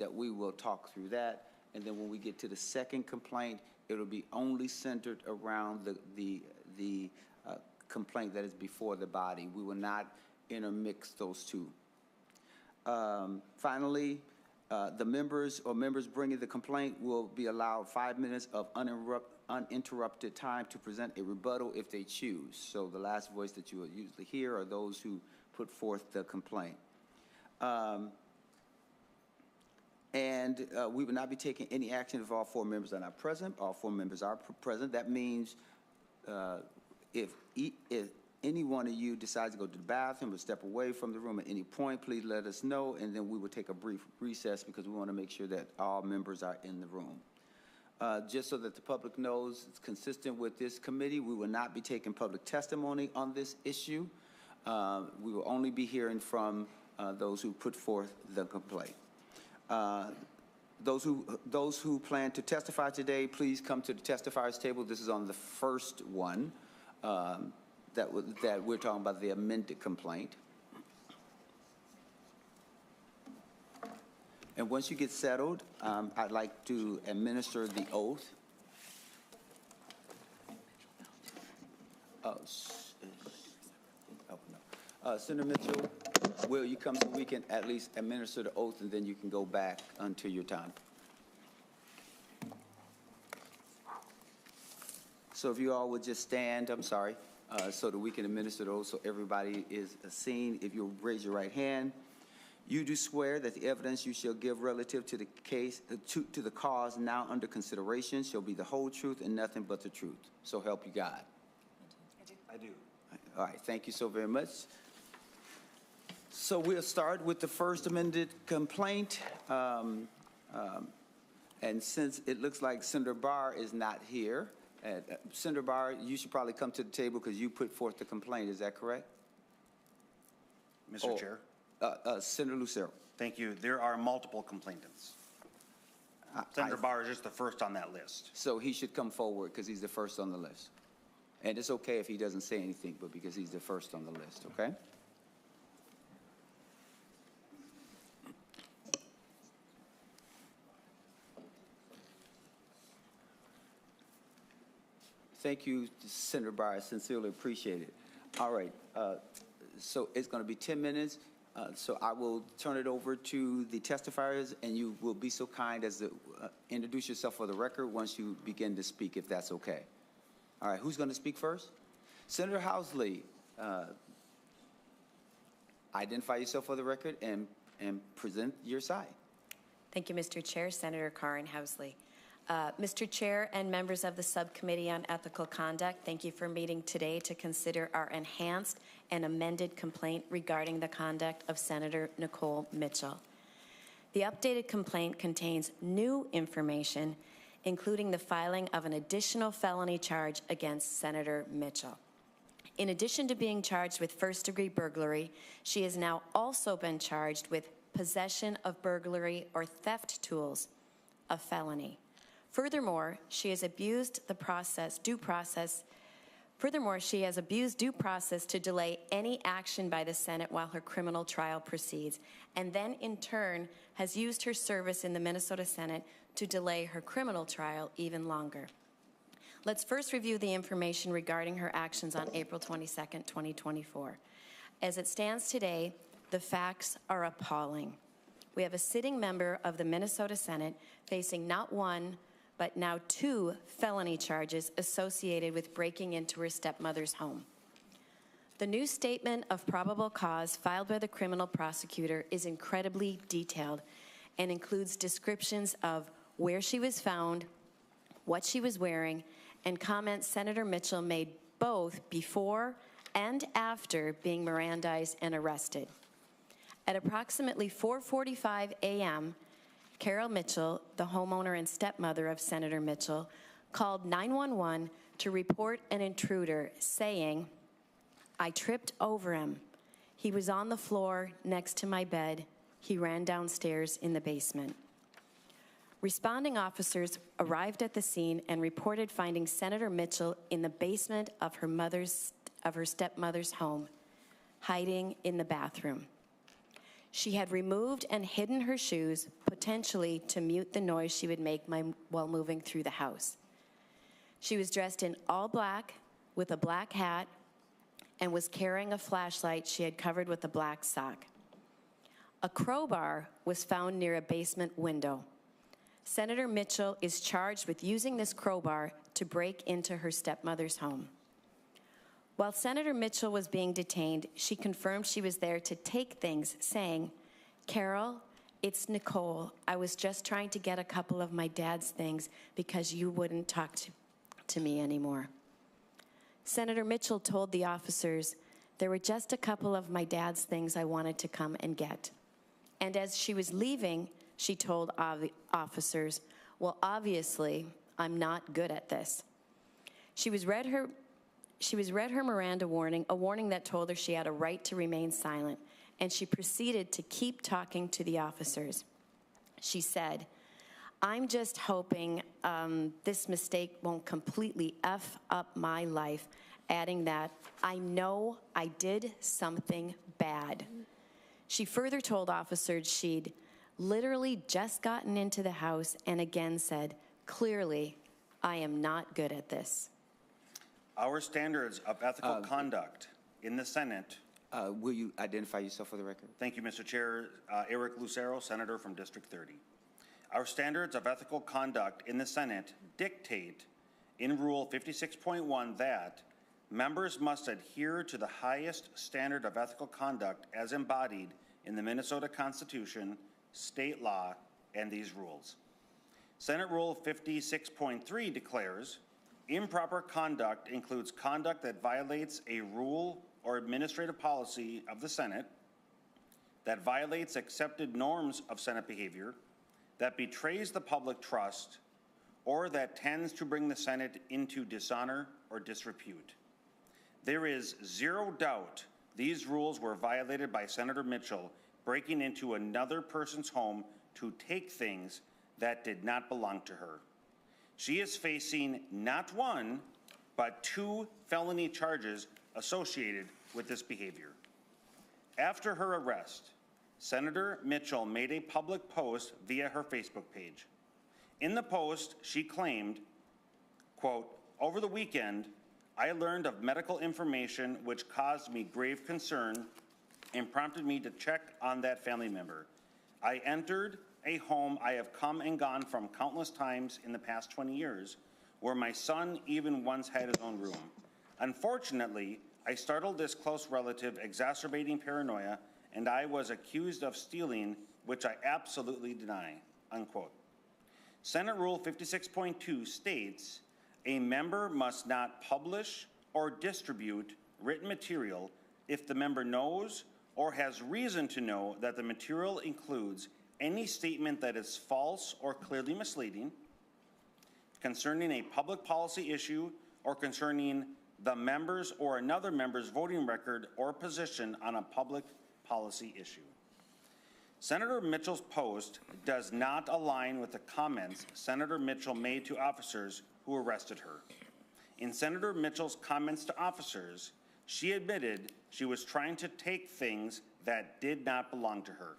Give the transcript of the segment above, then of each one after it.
that we will talk through that. And then when we get to the second complaint, it'll be only centered around the complaint that is before the body. We will not intermix those two. Finally, the members bringing the complaint will be allowed 5 minutes of uninterrupted time to present a rebuttal if they choose. So the last voice that you will usually hear are those who put forth the complaint. We will not be taking any action if all 4 members are not present. All 4 members are present. That means if any one of you decides to go to the bathroom or step away from the room at any point, please let us know, and then we will take a brief recess because we want to make sure that all members are in the room. Just so that the public knows, it's consistent with this committee, we will not be taking public testimony on this issue. We will only be hearing from those who put forth the complaint. Those who plan to testify today, please come to the testifiers table. This is on the first one that we're talking about, the amended complaint. And once you get settled, I'd like to administer the oath. Senator Mitchell, will you come so we can at least administer the oath, and then you can go back until your time. So if you all would just stand, I'm sorry, so that we can administer the oath so everybody is seen. If you'll raise your right hand. You do swear that the evidence you shall give relative to the case, to the cause now under consideration shall be the whole truth and nothing but the truth. So help you God. I do. All right, thank you so very much. So we'll start with the first amended complaint. And since it looks like Senator Barr is not here, Senator Barr, you should probably come to the table because you put forth the complaint. Is that correct? Mr. Chair. Senator Lucero. Thank you. There are multiple complainants. Senator Barr is just the first on that list. So he should come forward because he's the first on the list. And it's okay if he doesn't say anything, but because he's the first on the list, okay? Thank you, Senator Barr. I sincerely appreciate it. All right. So it's going to be 10 minutes. So I will turn it over to the testifiers, and you will be so kind as to introduce yourself for the record once you begin to speak, if that's okay. All right, who's going to speak first? Senator Housley, identify yourself for the record and present your side. Thank you, Mr. Chair. Senator Karin Housley. Mr. Chair and members of the Subcommittee on Ethical Conduct, thank you for meeting today to consider our enhanced and amended complaint regarding the conduct of Senator Nicole Mitchell. The updated complaint contains new information, including the filing of an additional felony charge against Senator Mitchell. In addition to being charged with first-degree burglary, she has now also been charged with possession of burglary or theft tools, a felony. Furthermore, she has abused due process to delay any action by the Senate while her criminal trial proceeds, and then in turn has used her service in the Minnesota Senate to delay her criminal trial even longer. Let's first review the information regarding her actions on April 22nd, 2024. As it stands today, the facts are appalling. We have a sitting member of the Minnesota Senate facing not one, but now 2 felony charges associated with breaking into her stepmother's home. The new statement of probable cause filed by the criminal prosecutor is incredibly detailed and includes descriptions of where she was found, what she was wearing, and comments Senator Mitchell made both before and after being Mirandized and arrested. At approximately 4:45 a.m., Carol Mitchell, the homeowner and stepmother of Senator Mitchell, called 911 to report an intruder, saying, "I tripped over him. He was on the floor next to my bed. He ran downstairs in the basement." Responding officers arrived at the scene and reported finding Senator Mitchell in the basement of her stepmother's home, hiding in the bathroom. She had removed and hidden her shoes, potentially to mute the noise she would make while moving through the house. She was dressed in all black with a black hat and was carrying a flashlight she had covered with a black sock. A crowbar was found near a basement window. Senator Mitchell is charged with using this crowbar to break into her stepmother's home. While Senator Mitchell was being detained, she confirmed she was there to take things, saying, "Carol, it's Nicole. I was just trying to get a couple of my dad's things because you wouldn't talk to me anymore." Senator Mitchell told the officers, "There were just a couple of my dad's things I wanted to come and get." And as she was leaving, she told officers, "Well, obviously, I'm not good at this." She was read her Miranda warning, a warning that told her she had a right to remain silent, and she proceeded to keep talking to the officers. She said, "I'm just hoping this mistake won't completely F up my life," adding that, "I know I did something bad." She further told officers she'd literally just gotten into the house and again said, "Clearly, I am not good at this." Our standards of ethical conduct in the Senate. Will you identify yourself for the record? Thank you, Mr. Chair. Eric Lucero, Senator from District 30. Our standards of ethical conduct in the Senate dictate in Rule 56.1 that members must adhere to the highest standard of ethical conduct as embodied in the Minnesota Constitution, state law, and these rules. Senate Rule 56.3 declares, improper conduct includes conduct that violates a rule or administrative policy of the Senate, that violates accepted norms of Senate behavior, that betrays the public trust, or that tends to bring the Senate into dishonor or disrepute. There is zero doubt these rules were violated by Senator Mitchell breaking into another person's home to take things that did not belong to her. She is facing not one, but 2 felony charges associated with this behavior. After her arrest, Senator Mitchell made a public post via her Facebook page. In the post, she claimed, quote, "Over the weekend, I learned of medical information which caused me grave concern and prompted me to check on that family member. I entered a home I have come and gone from countless times in the past 20 years, where my son even once had his own room. Unfortunately, I startled this close relative, exacerbating paranoia, and I was accused of stealing, which I absolutely deny," unquote. Senate Rule 56.2 states, a member must not publish or distribute written material if the member knows or has reason to know that the material includes any statement that is false or clearly misleading, concerning a public policy issue, or concerning the member's or another member's voting record or position on a public policy issue. Senator Mitchell's post does not align with the comments Senator Mitchell made to officers who arrested her. In Senator Mitchell's comments to officers, she admitted she was trying to take things that did not belong to her.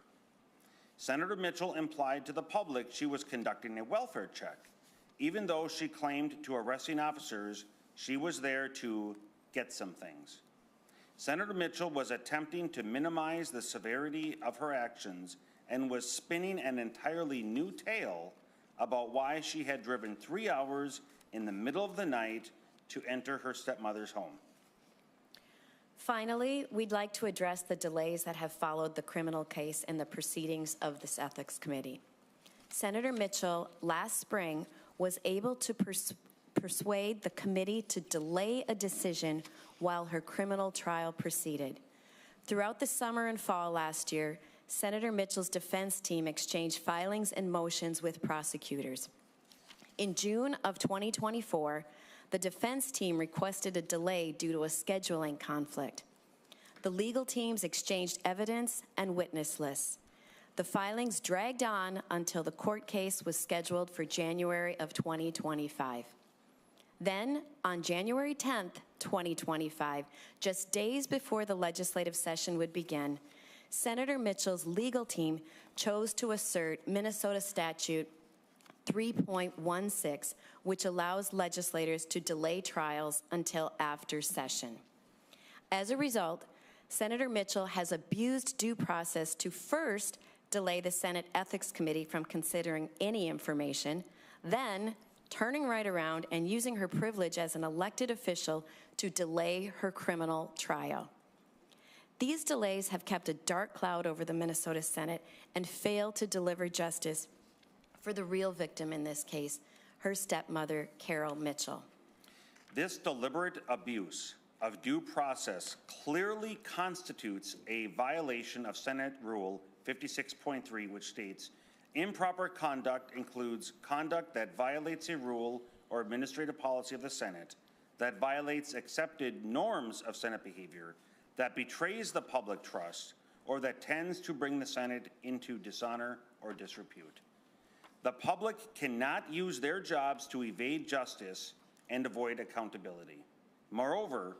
Senator Mitchell implied to the public she was conducting a welfare check, even though she claimed to arresting officers she was there to get some things. Senator Mitchell was attempting to minimize the severity of her actions and was spinning an entirely new tale about why she had driven 3 hours in the middle of the night to enter her stepmother's home. Finally, we'd like to address the delays that have followed the criminal case and the proceedings of this Ethics Committee. Senator Mitchell, last spring, was able to persuade the committee to delay a decision while her criminal trial proceeded. Throughout the summer and fall last year, Senator Mitchell's defense team exchanged filings and motions with prosecutors. In June of 2024, the defense team requested a delay due to a scheduling conflict. The legal teams exchanged evidence and witness lists. The filings dragged on until the court case was scheduled for January of 2025. Then, on January 10th, 2025, just days before the legislative session would begin, Senator Mitchell's legal team chose to assert Minnesota Statute 3.16, which allows legislators to delay trials until after session. As a result, Senator Mitchell has abused due process to first delay the Senate Ethics Committee from considering any information, then turning right around and using her privilege as an elected official to delay her criminal trial. These delays have kept a dark cloud over the Minnesota Senate and failed to deliver justice for the real victim in this case, her stepmother, Carol Mitchell. This deliberate abuse of due process clearly constitutes a violation of Senate Rule 56.3, which states, improper conduct includes conduct that violates a rule or administrative policy of the Senate, that violates accepted norms of Senate behavior, that betrays the public trust, or that tends to bring the Senate into dishonor or disrepute. The public cannot use their jobs to evade justice and avoid accountability. Moreover,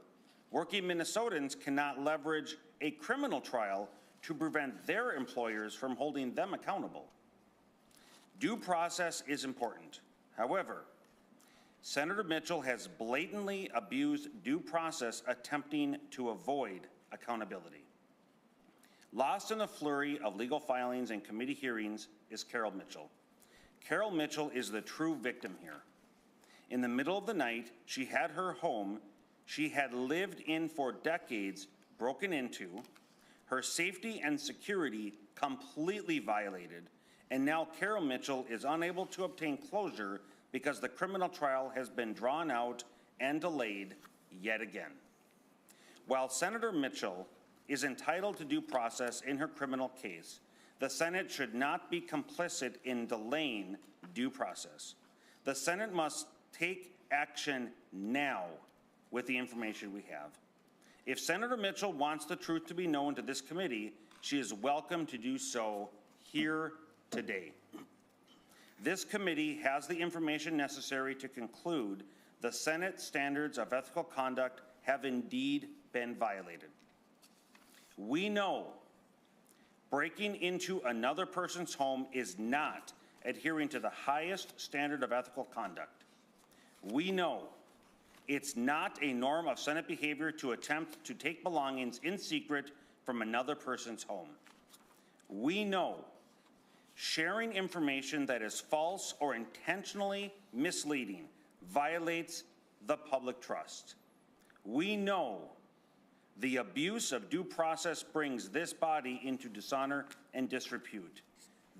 working Minnesotans cannot leverage a criminal trial to prevent their employers from holding them accountable. Due process is important. However, Senator Mitchell has blatantly abused due process attempting to avoid accountability. Lost in the flurry of legal filings and committee hearings is Carol Mitchell. Carol Mitchell is the true victim here. In the middle of the night, she had her home she had lived in for decades broken into, her safety and security completely violated, and now Carol Mitchell is unable to obtain closure because the criminal trial has been drawn out and delayed yet again. While Senator Mitchell is entitled to due process in her criminal case, the Senate should not be complicit in delaying due process. The Senate must take action now with the information we have. If Senator Mitchell wants the truth to be known to this committee, she is welcome to do so here today. This committee has the information necessary to conclude the Senate standards of ethical conduct have indeed been violated. We know breaking into another person's home is not adhering to the highest standard of ethical conduct. We know it's not a norm of Senate behavior to attempt to take belongings in secret from another person's home. We know sharing information that is false or intentionally misleading violates the public trust. We know the abuse of due process brings this body into dishonor and disrepute.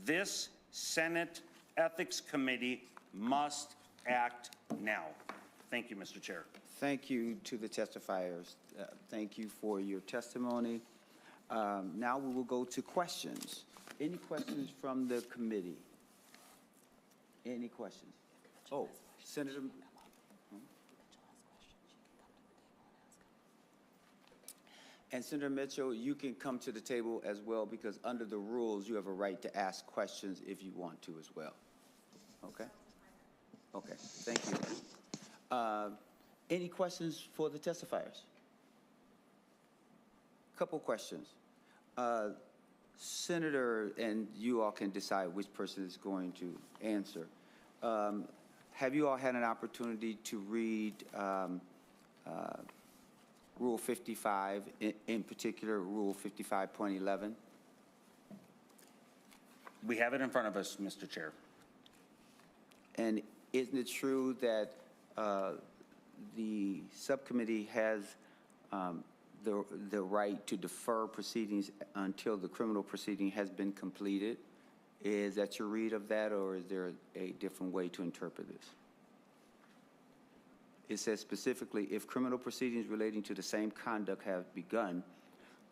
This Senate Ethics Committee must act now. Thank you, Mr. Chair. Thank you to the testifiers. Thank you for your testimony. Now we will go to questions. Any questions from the committee? Any questions? Oh, Senator. And Senator Mitchell, you can come to the table as well because under the rules, you have a right to ask questions if you want to as well. Okay? Okay, thank you. Any questions for the testifiers? Couple questions. Senator, and you all can decide which person is going to answer. Have you all had an opportunity to read Rule 55, in particular Rule 55.11? We have it in front of us, Mr. Chair. And isn't it true that the subcommittee has the right to defer proceedings until the criminal proceeding has been completed? Is that your read of that, or is there a different way to interpret this? It says specifically, if criminal proceedings relating to the same conduct have begun,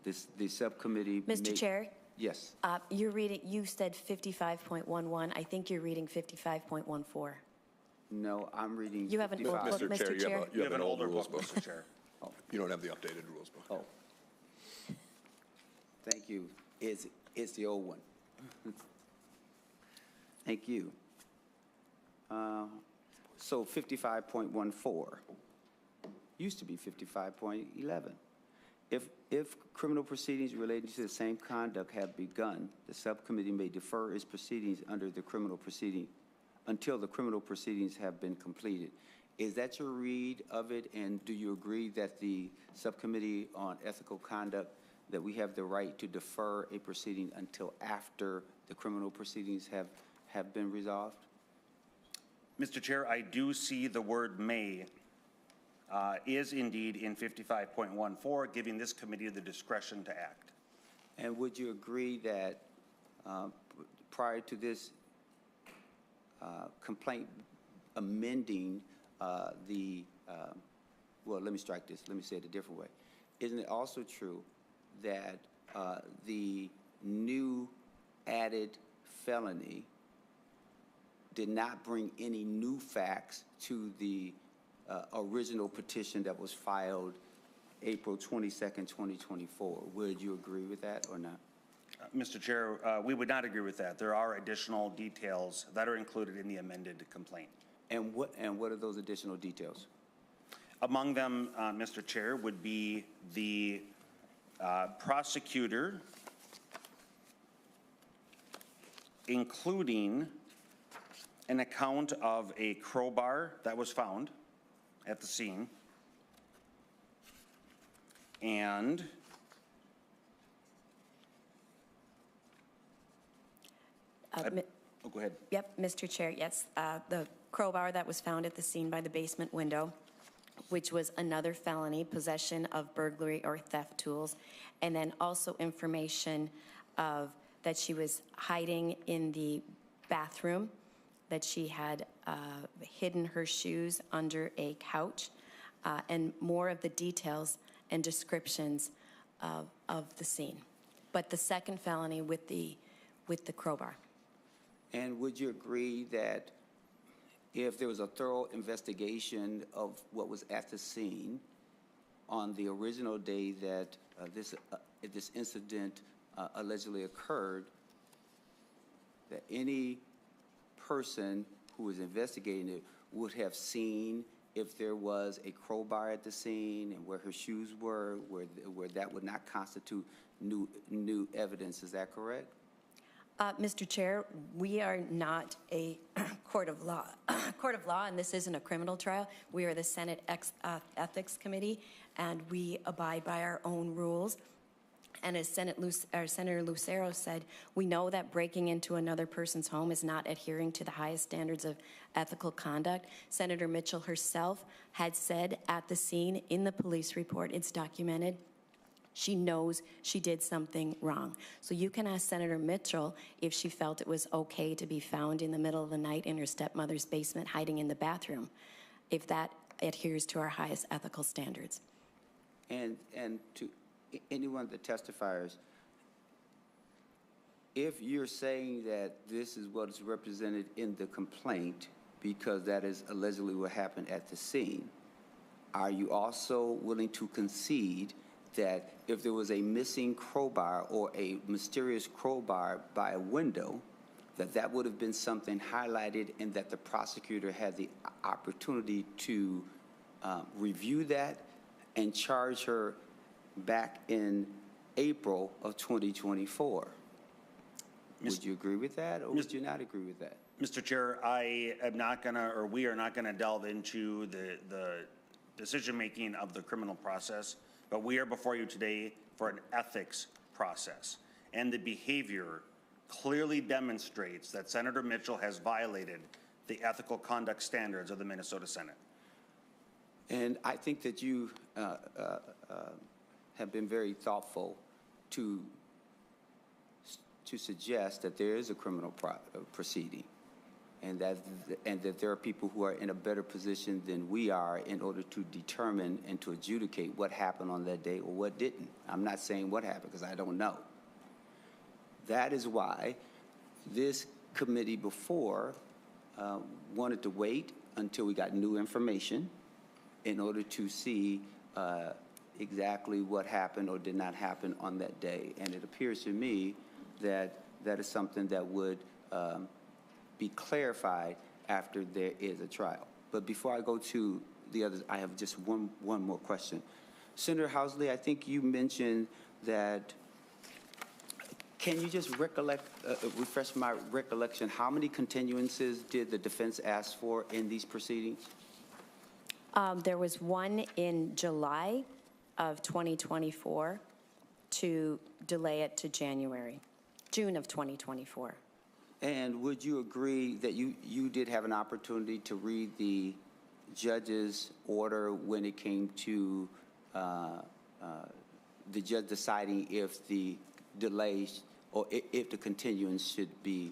the subcommittee Mr. Chair? Yes. You're reading, you said 55.11. I think you're reading 55.14. No, I'm reading You have an old book, Mr. Chair? You have an older book, Mr. Chair. Oh. You don't have the updated rules book. Oh. Thank you. It's the old one. Thank you. So 55.14 used to be 55.11. If criminal proceedings relating to the same conduct have begun, the subcommittee may defer its proceedings under the criminal proceeding until the criminal proceedings have been completed. Is that your read of it, and do you agree that the subcommittee on ethical conduct, that we have the right to defer a proceeding until after the criminal proceedings have been resolved? Mr. Chair, I do see the word may is indeed in 55.14, giving this committee the discretion to act. And would you agree that prior to this complaint amending well, let me strike this. Let me say it a different way. Isn't it also true that the new added felony did not bring any new facts to the original petition that was filed April 22nd, 2024? Would you agree with that or not? Mr. Chair, we would not agree with that. There are additional details that are included in the amended complaint. And what are those additional details? Among them, Mr. Chair, would be the prosecutor including an account of a crowbar that was found at the scene, and go ahead. Yep, Mr. Chair, yes. The crowbar that was found at the scene by the basement window, which was another felony, possession of burglary or theft tools, and then also information of that she was hiding in the bathroom, that she had hidden her shoes under a couch, and more of the details and descriptions of the scene. But the second felony with the crowbar. And would you agree that if there was a thorough investigation of what was at the scene on the original day that this incident allegedly occurred, that any person who was investigating it would have seen if there was a crowbar at the scene and where her shoes were, where that would not constitute new evidence? Is that correct? Mr. Chair, we are not a court of law, and this isn't a criminal trial. We are the Senate Ethics Committee, and we abide by our own rules. And as Senator Lucero said, we know that breaking into another person's home is not adhering to the highest standards of ethical conduct. Senator Mitchell herself had said at the scene in the police report, it's documented, she knows she did something wrong. So you can ask Senator Mitchell if she felt it was okay to be found in the middle of the night in her stepmother's basement hiding in the bathroom, if that adheres to our highest ethical standards. And to anyone that testifiers, if you're saying that this is what is represented in the complaint because that is allegedly what happened at the scene, are you also willing to concede that if there was a missing crowbar or a mysterious crowbar by a window, that would have been something highlighted and that the prosecutor had the opportunity to review that and charge her back in April of 2024? Would you agree with that, or would you not agree with that? Mr. Chair, I am not gonna, or we are not gonna delve into the decision-making of the criminal process, but we are before you today for an ethics process. And the behavior clearly demonstrates that Senator Mitchell has violated the ethical conduct standards of the Minnesota Senate. And I think that you have been very thoughtful to suggest that there is a criminal proceeding, and that there are people who are in a better position than we are in order to determine and to adjudicate what happened on that day or what didn't. I'm not saying what happened because I don't know. That is why this committee before wanted to wait until we got new information in order to see exactly what happened or did not happen on that day. And it appears to me that that is something that would be clarified after there is a trial. But before I go to the others, I have just one more question. Senator Housley, I think you mentioned that, can you just refresh my recollection, how many continuances did the defense ask for in these proceedings? There was one in July of 2024 to delay it to June of 2024. And would you agree that you did have an opportunity to read the judge's order when it came to the judge deciding if the delays or if the continuance should be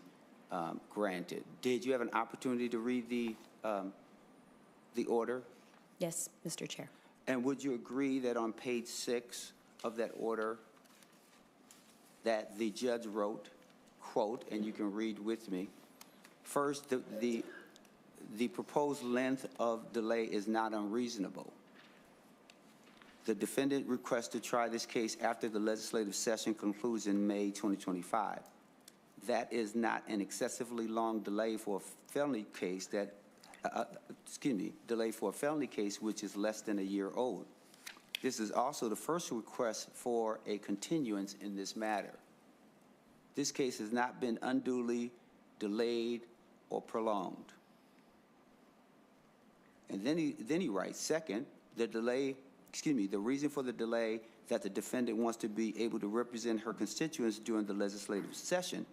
granted? Did you have an opportunity to read the order? Yes, Mr. Chair. And would you agree that on page 6 of that order that the judge wrote, quote, and you can read with me, first, the proposed length of delay is not unreasonable. The defendant requests to try this case after the legislative session concludes in May 2025. That is not an excessively long delay for a felony case that, delay for a felony case which is less than a year old. This is also the first request for a continuance in this matter. This case has not been unduly delayed or prolonged. And then he writes, second, the reason for the delay that the defendant wants to be able to represent her constituents during the legislative session.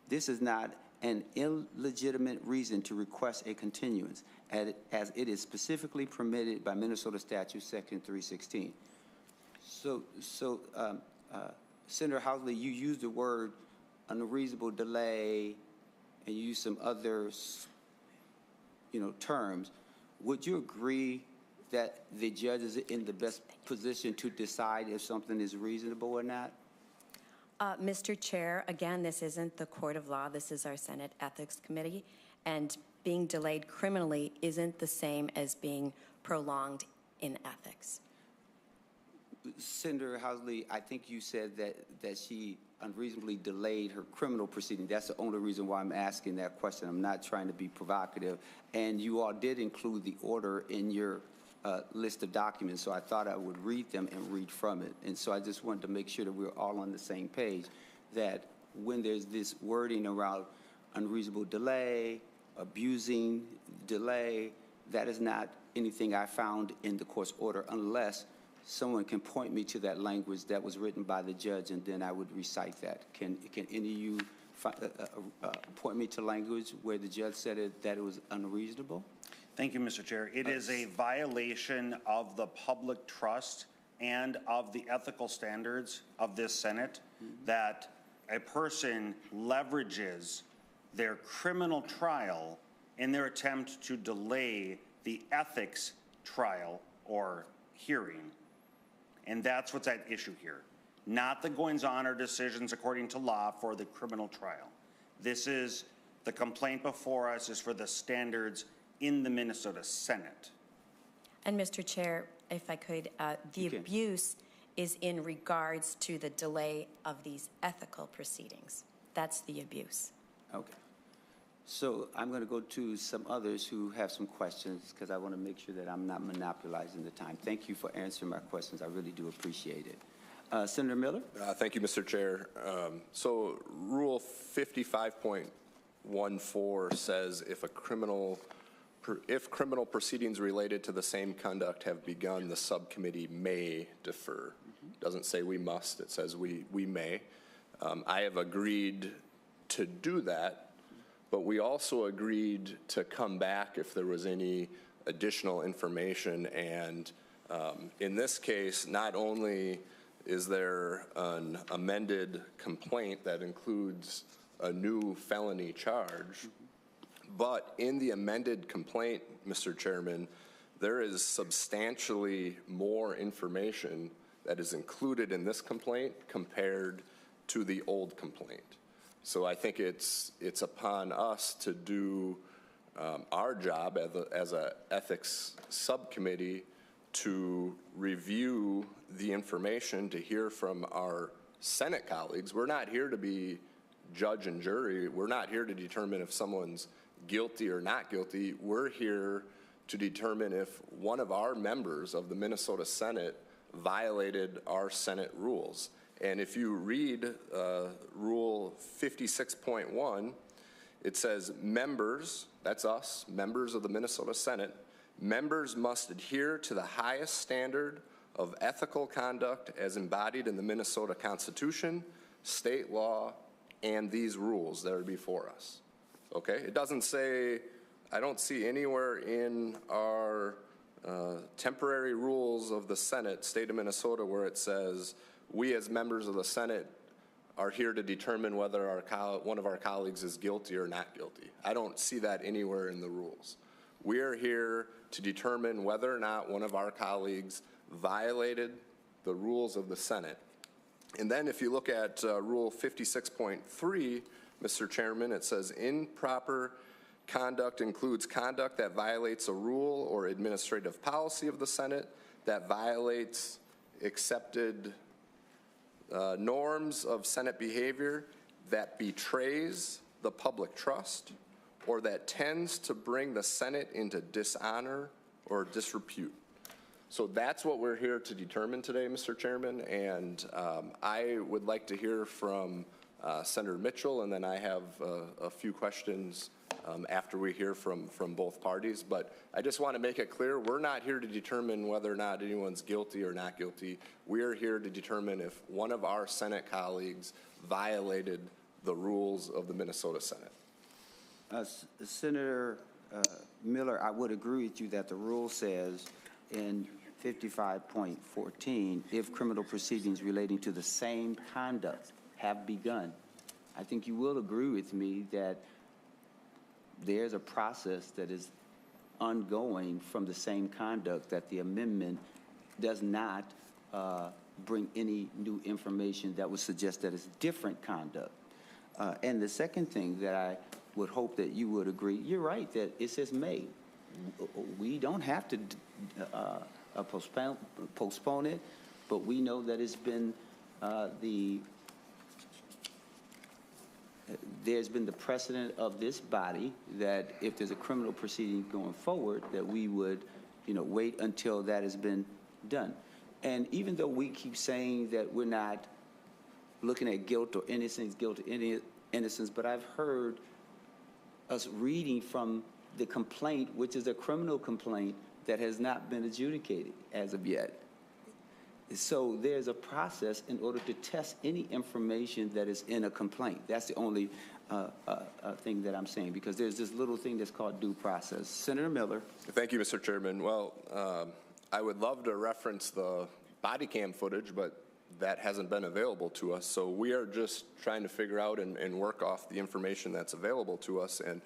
This is not an illegitimate reason to request a continuance, as it is specifically permitted by Minnesota Statute Section 316. So Senator Housley, you used the word unreasonable delay, and you used some other, terms. Would you agree that the judge is in the best position to decide if something is reasonable or not? Mr. Chair, again, this isn't the court of law. This is our Senate Ethics Committee, and being delayed criminally isn't the same as being prolonged in ethics. Senator Housley, I think you said that she unreasonably delayed her criminal proceeding. That's the only reason why I'm asking that question. I'm not trying to be provocative. And you all did include the order in your list of documents, so I thought I would read them and read from it. And so I just wanted to make sure that we're all on the same page, that when there's this wording around unreasonable delay, abusing delay, that is not anything I found in the court's order unless someone can point me to that language that was written by the judge, and then I would recite that. Can any of you point me to language where the judge said that it was unreasonable? Thank you, Mr. Chair. It is a violation of the public trust and of the ethical standards of this Senate that a person leverages their criminal trial in their attempt to delay the ethics trial or hearing. And that's what's at issue here. Not the goings-on or decisions according to law for the criminal trial. This is, the complaint before us is for the standards in the Minnesota Senate. And Mr. Chair, if I could, the abuse is in regards to the delay of these ethical proceedings. That's the abuse. Okay. So I'm going to go to some others who have some questions because I want to make sure that I'm not monopolizing the time. Thank you for answering my questions. I really do appreciate it. Senator Miller? Thank you, Mr. Chair. So Rule 55.14 says if criminal proceedings related to the same conduct have begun, the subcommittee may defer. Doesn't say we must, it says we may. I have agreed to do that, but we also agreed to come back if there was any additional information. And in this case, not only is there an amended complaint that includes a new felony charge, but in the amended complaint, Mr. Chairman, there is substantially more information that is included in this complaint compared to the old complaint. So I think it's upon us to do our job as a ethics subcommittee to review the information, to hear from our Senate colleagues. We're not here to be judge and jury. We're not here to determine if someone's guilty or not guilty. We're here to determine if one of our members of the Minnesota Senate violated our Senate rules. And if you read Rule 56.1, it says members, that's us, members of the Minnesota Senate, members must adhere to the highest standard of ethical conduct as embodied in the Minnesota Constitution, state law, and these rules that are before us. Okay? It doesn't say, I don't see anywhere in our temporary rules of the Senate, state of Minnesota, where it says we as members of the Senate are here to determine whether one of our colleagues is guilty or not guilty. I don't see that anywhere in the rules. We are here to determine whether or not one of our colleagues violated the rules of the Senate. And then if you look at Rule 56.3, Mr. Chairman, it says improper conduct includes conduct that violates a rule or administrative policy of the Senate, that violates accepted norms of Senate behavior, that betrays the public trust, or that tends to bring the Senate into dishonor or disrepute. So that's what we're here to determine today, Mr. Chairman, and I would like to hear from Senator Mitchell, and then I have a few questions after we hear from both parties. But I just want to make it clear, we're not here to determine whether or not anyone's guilty or not guilty. We are here to determine if one of our Senate colleagues violated the rules of the Minnesota Senate. Senator Miller, I would agree with you that the rule says in 55.14, if criminal proceedings relating to the same conduct have begun. I think you will agree with me that there's a process that is ongoing from the same conduct, that the amendment does not bring any new information that would suggest that it's different conduct. And the second thing that I would hope that you would agree, you're right that it says may. We don't have to postpone it, but we know that it's been there's been the precedent of this body that if there's a criminal proceeding going forward, that we would, wait until that has been done. And even though we keep saying that we're not looking at guilt or innocence, innocence, but I've heard us reading from the complaint, which is a criminal complaint that has not been adjudicated as of yet. So there's a process in order to test any information that is in a complaint. That's the only thing that I'm saying, because there's this little thing that's called due process. Senator Miller. Thank you, Mr. Chairman. Well, I would love to reference the body cam footage, but that hasn't been available to us. So we are just trying to figure out and work off the information that's available to us. And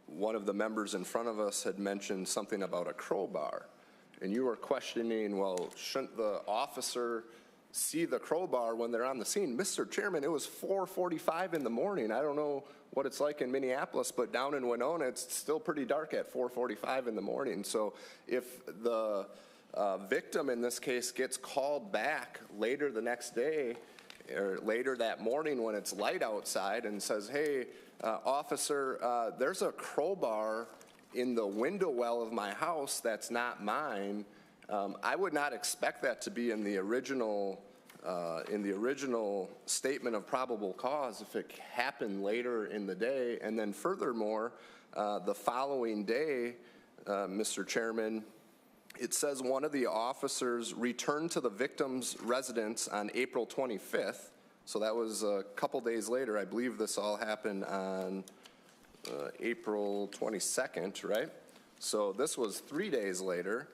one of the members in front of us had mentioned something about a crowbar. And you were questioning, well, shouldn't the officer see the crowbar when they're on the scene? Mr. Chairman, it was 4:45 in the morning. I don't know what it's like in Minneapolis, but down in Winona, it's still pretty dark at 4:45 in the morning. So if the victim in this case gets called back later the next day or later that morning when it's light outside and says, hey, officer, there's a crowbar in the window well of my house that's not mine, I would not expect that to be in the original statement of probable cause if it happened later in the day. And then furthermore, the following day, Mr. Chairman, it says one of the officers returned to the victim's residence on April 25th. So that was a couple days later. I believe this all happened on April 22nd, right? So this was 3 days later,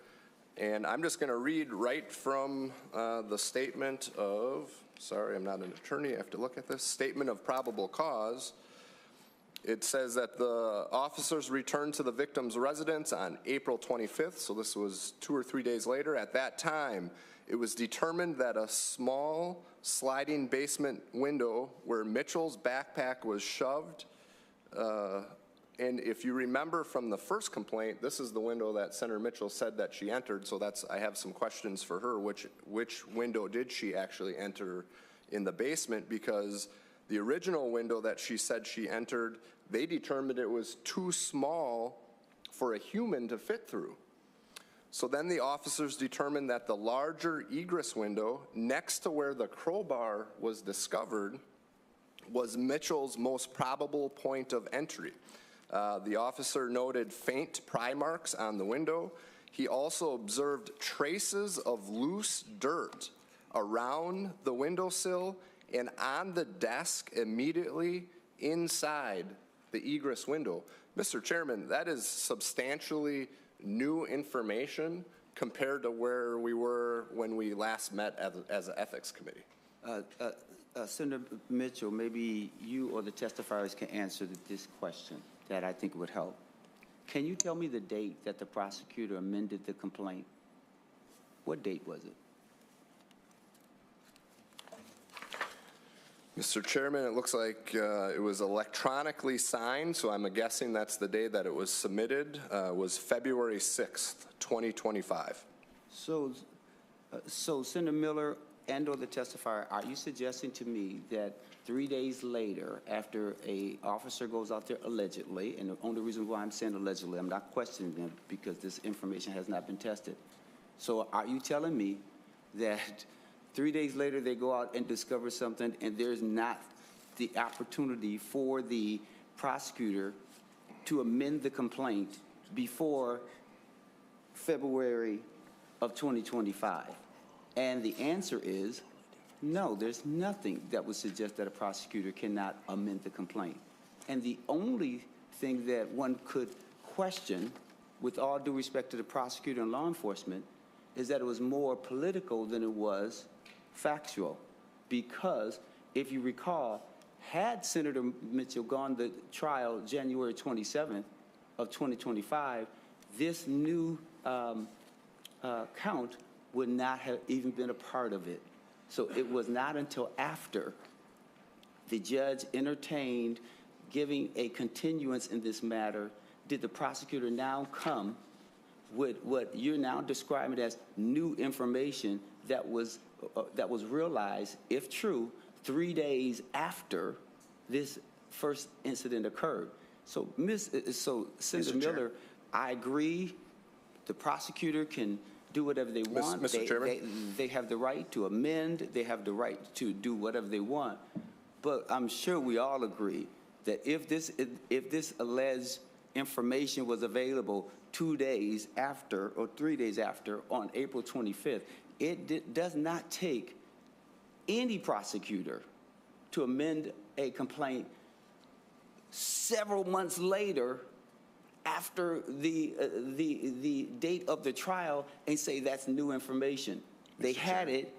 and I'm just going to read right from the statement of, sorry, I'm not an attorney, I have to look at this, statement of probable cause. It says that the officers returned to the victim's residence on April 25th, so this was 2 or 3 days later. At that time, it was determined that a small sliding basement window where Mitchell's backpack was shoved, and if you remember from the first complaint, this is the window that Senator Mitchell said that she entered, so I have some questions for her. Which window did she actually enter in the basement? Because the original window that she said she entered, they determined it was too small for a human to fit through. So then the officers determined that the larger egress window next to where the crowbar was discovered was Mitchell's most probable point of entry. The officer noted faint pry marks on the window. He also observed traces of loose dirt around the windowsill and on the desk immediately inside the egress window. Mr. Chairman, that is substantially new information compared to where we were when we last met as an ethics committee. Senator Mitchell, maybe you or the testifiers can answer this question that I think would help. Can you tell me the date that the prosecutor amended the complaint? What date was it? Mr. Chairman, it looks like it was electronically signed, so I'm guessing that's the day that it was submitted, was February 6th, 2025. So Senator Miller and or the testifier, are you suggesting to me that 3 days later, after a officer goes out there allegedly, and the only reason why I'm saying allegedly, I'm not questioning them because this information has not been tested. So are you telling me that 3 days later they go out and discover something and there's not the opportunity for the prosecutor to amend the complaint before February of 2025? And the answer is no, there's nothing that would suggest that a prosecutor cannot amend the complaint. And the only thing that one could question, with all due respect to the prosecutor and law enforcement, is that it was more political than it was factual. Because if you recall, had Senator Mitchell gone to trial January 27th of 2025, this new count would not have even been a part of it. So it was not until after the judge entertained giving a continuance in this matter did the prosecutor now come with what you're now describing as new information that was realized, if true, 3 days after this first incident occurred. So, Senator Miller, I agree. The prosecutor can do whatever they want. Mr. Chairman? They have the right to amend. They have the right to do whatever they want. But I'm sure we all agree that if this alleged information was available 2 days after or 3 days after on April 25th, it does not take any prosecutor to amend a complaint several months later after the date of the trial and say that's new information. They had it,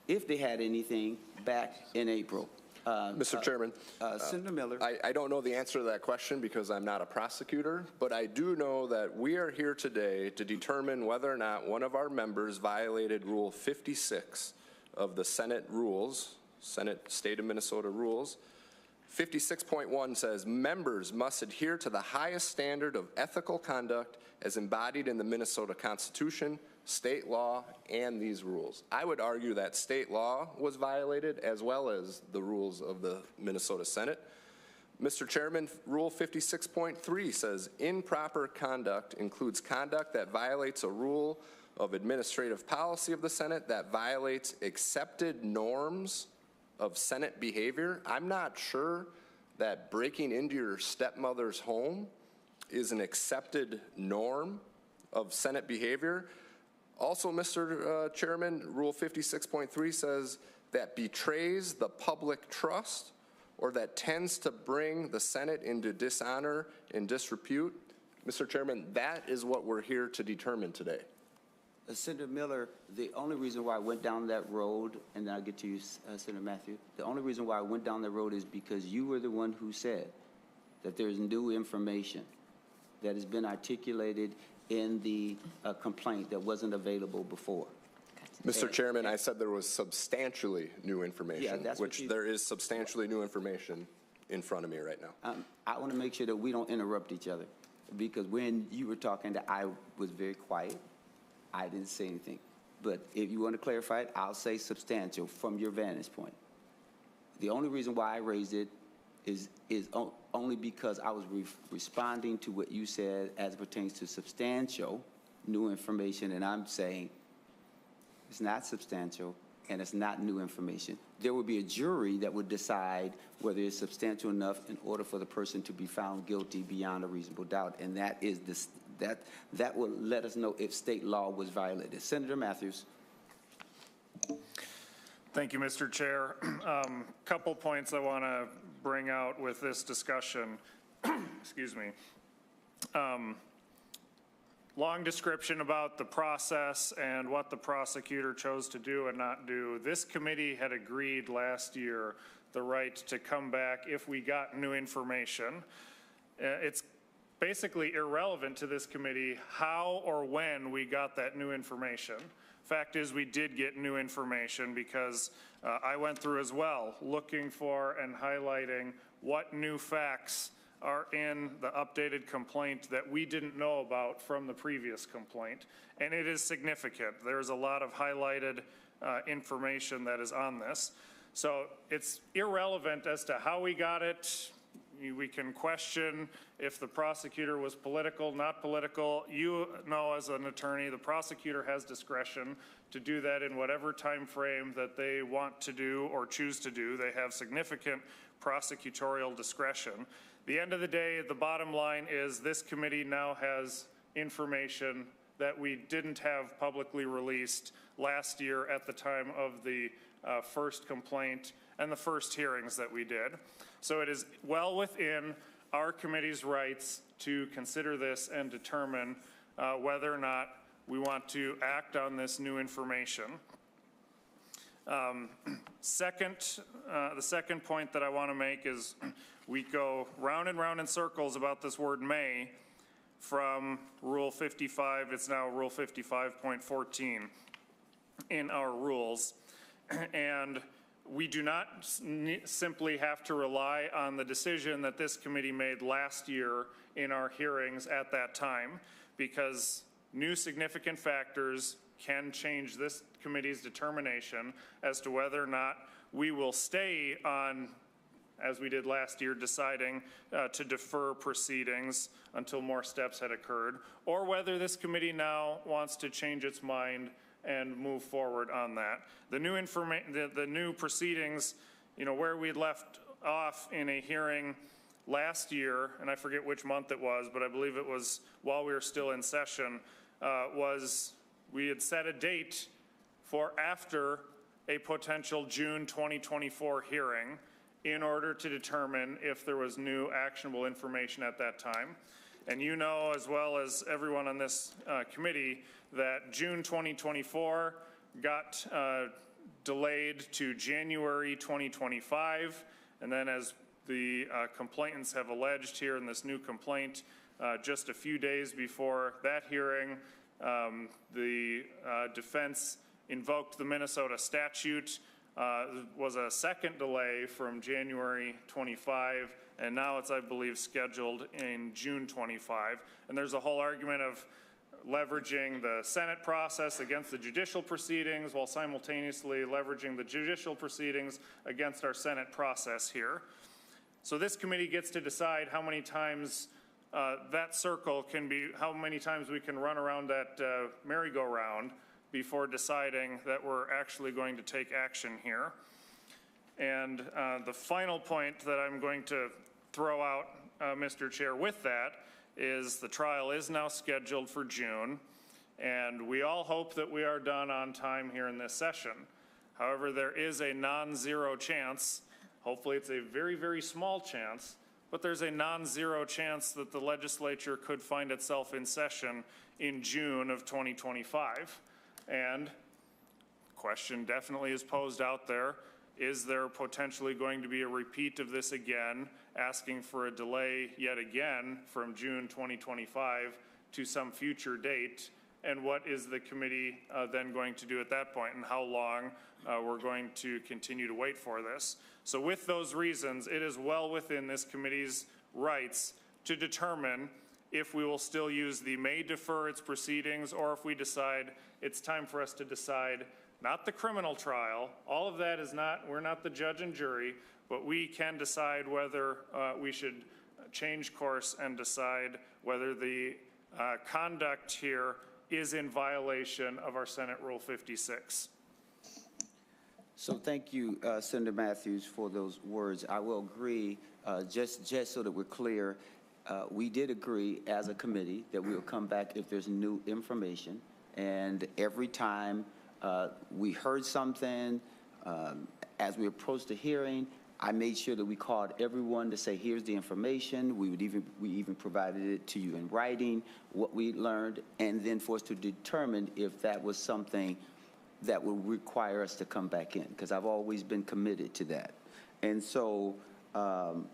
if they had anything, back in April. Mr. Chairman, Senator Miller. I don't know the answer to that question because I'm not a prosecutor, but I do know that we are here today to determine whether or not one of our members violated Rule 56 of the Senate rules, Senate State of Minnesota rules. 56.1 says members must adhere to the highest standard of ethical conduct as embodied in the Minnesota Constitution, state law, and these rules. I would argue that state law was violated as well as the rules of the Minnesota Senate. Mr. Chairman, Rule 56.3 says improper conduct includes conduct that violates a rule of administrative policy of the Senate, that violates accepted norms of Senate behavior. I'm not sure that breaking into your stepmother's home is an accepted norm of Senate behavior. Also, Mr. Chairman, Rule 56.3 says that betrays the public trust or that tends to bring the Senate into dishonor and disrepute. Mr. Chairman, that is what we're here to determine today. Senator Miller, the only reason why I went down that road, and then I'll get to you, Senator Matthew, the only reason why I went down that road is because you were the one who said that there's new information that has been articulated in the complaint that wasn't available before. Mr. Chairman, I said there was substantially new information, that's which there is substantially new information in front of me right now. I want to make sure that we don't interrupt each other, because when you were talking, I was very quiet. I didn't say anything. But if you want to clarify it, I'll say substantial from your vantage point. The only reason why I raised it is only because I was responding to what you said as it pertains to substantial new information, and I'm saying it's not substantial and it's not new information. There would be a jury that would decide whether it's substantial enough in order for the person to be found guilty beyond a reasonable doubt, and that is this, that will let us know if state law was violated. Senator Matthews. Thank you, Mr. Chair. Couple points I want to bring out with this discussion. Excuse me. Long description about the process and what the prosecutor chose to do and not do. This committee had agreed last year the right to come back if we got new information. It's basically irrelevant to this committee how or when we got that new information. Fact is, we did get new information because I went through as well, looking for and highlighting what new facts are in the updated complaint that we didn't know about from the previous complaint, and it is significant. There's a lot of highlighted information that is on this. So it's irrelevant as to how we got it. We can question if the prosecutor was political, not political. You know, as an attorney, the prosecutor has discretion to do that in whatever time frame that they want to do or choose to do. They have significant prosecutorial discretion. The end of the day, the bottom line is this committee now has information that we didn't have publicly released last year at the time of the first complaint and the first hearings that we did. So it is well within our committee's rights to consider this and determine whether or not we want to act on this new information. The second point that I want to make is we go round and round in circles about this word may from Rule 55. It's now Rule 55.14 in our rules. And we do not simply have to rely on the decision that this committee made last year in our hearings at that time, because new significant factors can change this committee's determination as to whether or not we will stay on, as we did last year, deciding to defer proceedings until more steps had occurred, or whether this committee now wants to change its mind and move forward on that. The new proceedings, you know, where we left off in a hearing last year, and I forget which month it was, but I believe it was while we were still in session, was we had set a date for after a potential June 2024 hearing in order to determine if there was new actionable information at that time. And you know, as well as everyone on this committee, that June 2024 got delayed to January 2025. And then, as the complainants have alleged here in this new complaint, just a few days before that hearing, the defense invoked the Minnesota statute. Was a second delay from January 25, and now it's, I believe, scheduled in June 25. And there's a whole argument of leveraging the Senate process against the judicial proceedings while simultaneously leveraging the judicial proceedings against our Senate process here. So this committee gets to decide how many times that circle can be, how many times we can run around that merry-go-round before deciding that we're actually going to take action here. And the final point that I'm going to throw out, Mr. Chair, with that is the trial is now scheduled for June, and we all hope that we are done on time here in this session. However, there is a non-zero chance, hopefully it's a very, very small chance, but there's a non-zero chance that the legislature could find itself in session in June of 2025. And the question definitely is posed out there. Is there potentially going to be a repeat of this again, asking for a delay yet again from June 2025 to some future date? And what is the committee then going to do at that point, and how long we're going to continue to wait for this? So with those reasons, it is well within this committee's rights to determine if we will still use the may defer its proceedings, or if we decide it's time for us to decide not the criminal trial. All of that is not, we're not the judge and jury, but we can decide whether we should change course and decide whether the conduct here is in violation of our Senate Rule 56. So thank you, Senator Matthews, for those words. I will agree, just so that we're clear, we did agree as a committee that we will come back if there's new information. And every time we heard something, as we approached the hearing, I made sure that we called everyone to say, here's the information. We even provided it to you in writing, what we learned, and then for us to determine if that was something that would require us to come back in, because I've always been committed to that. And so, so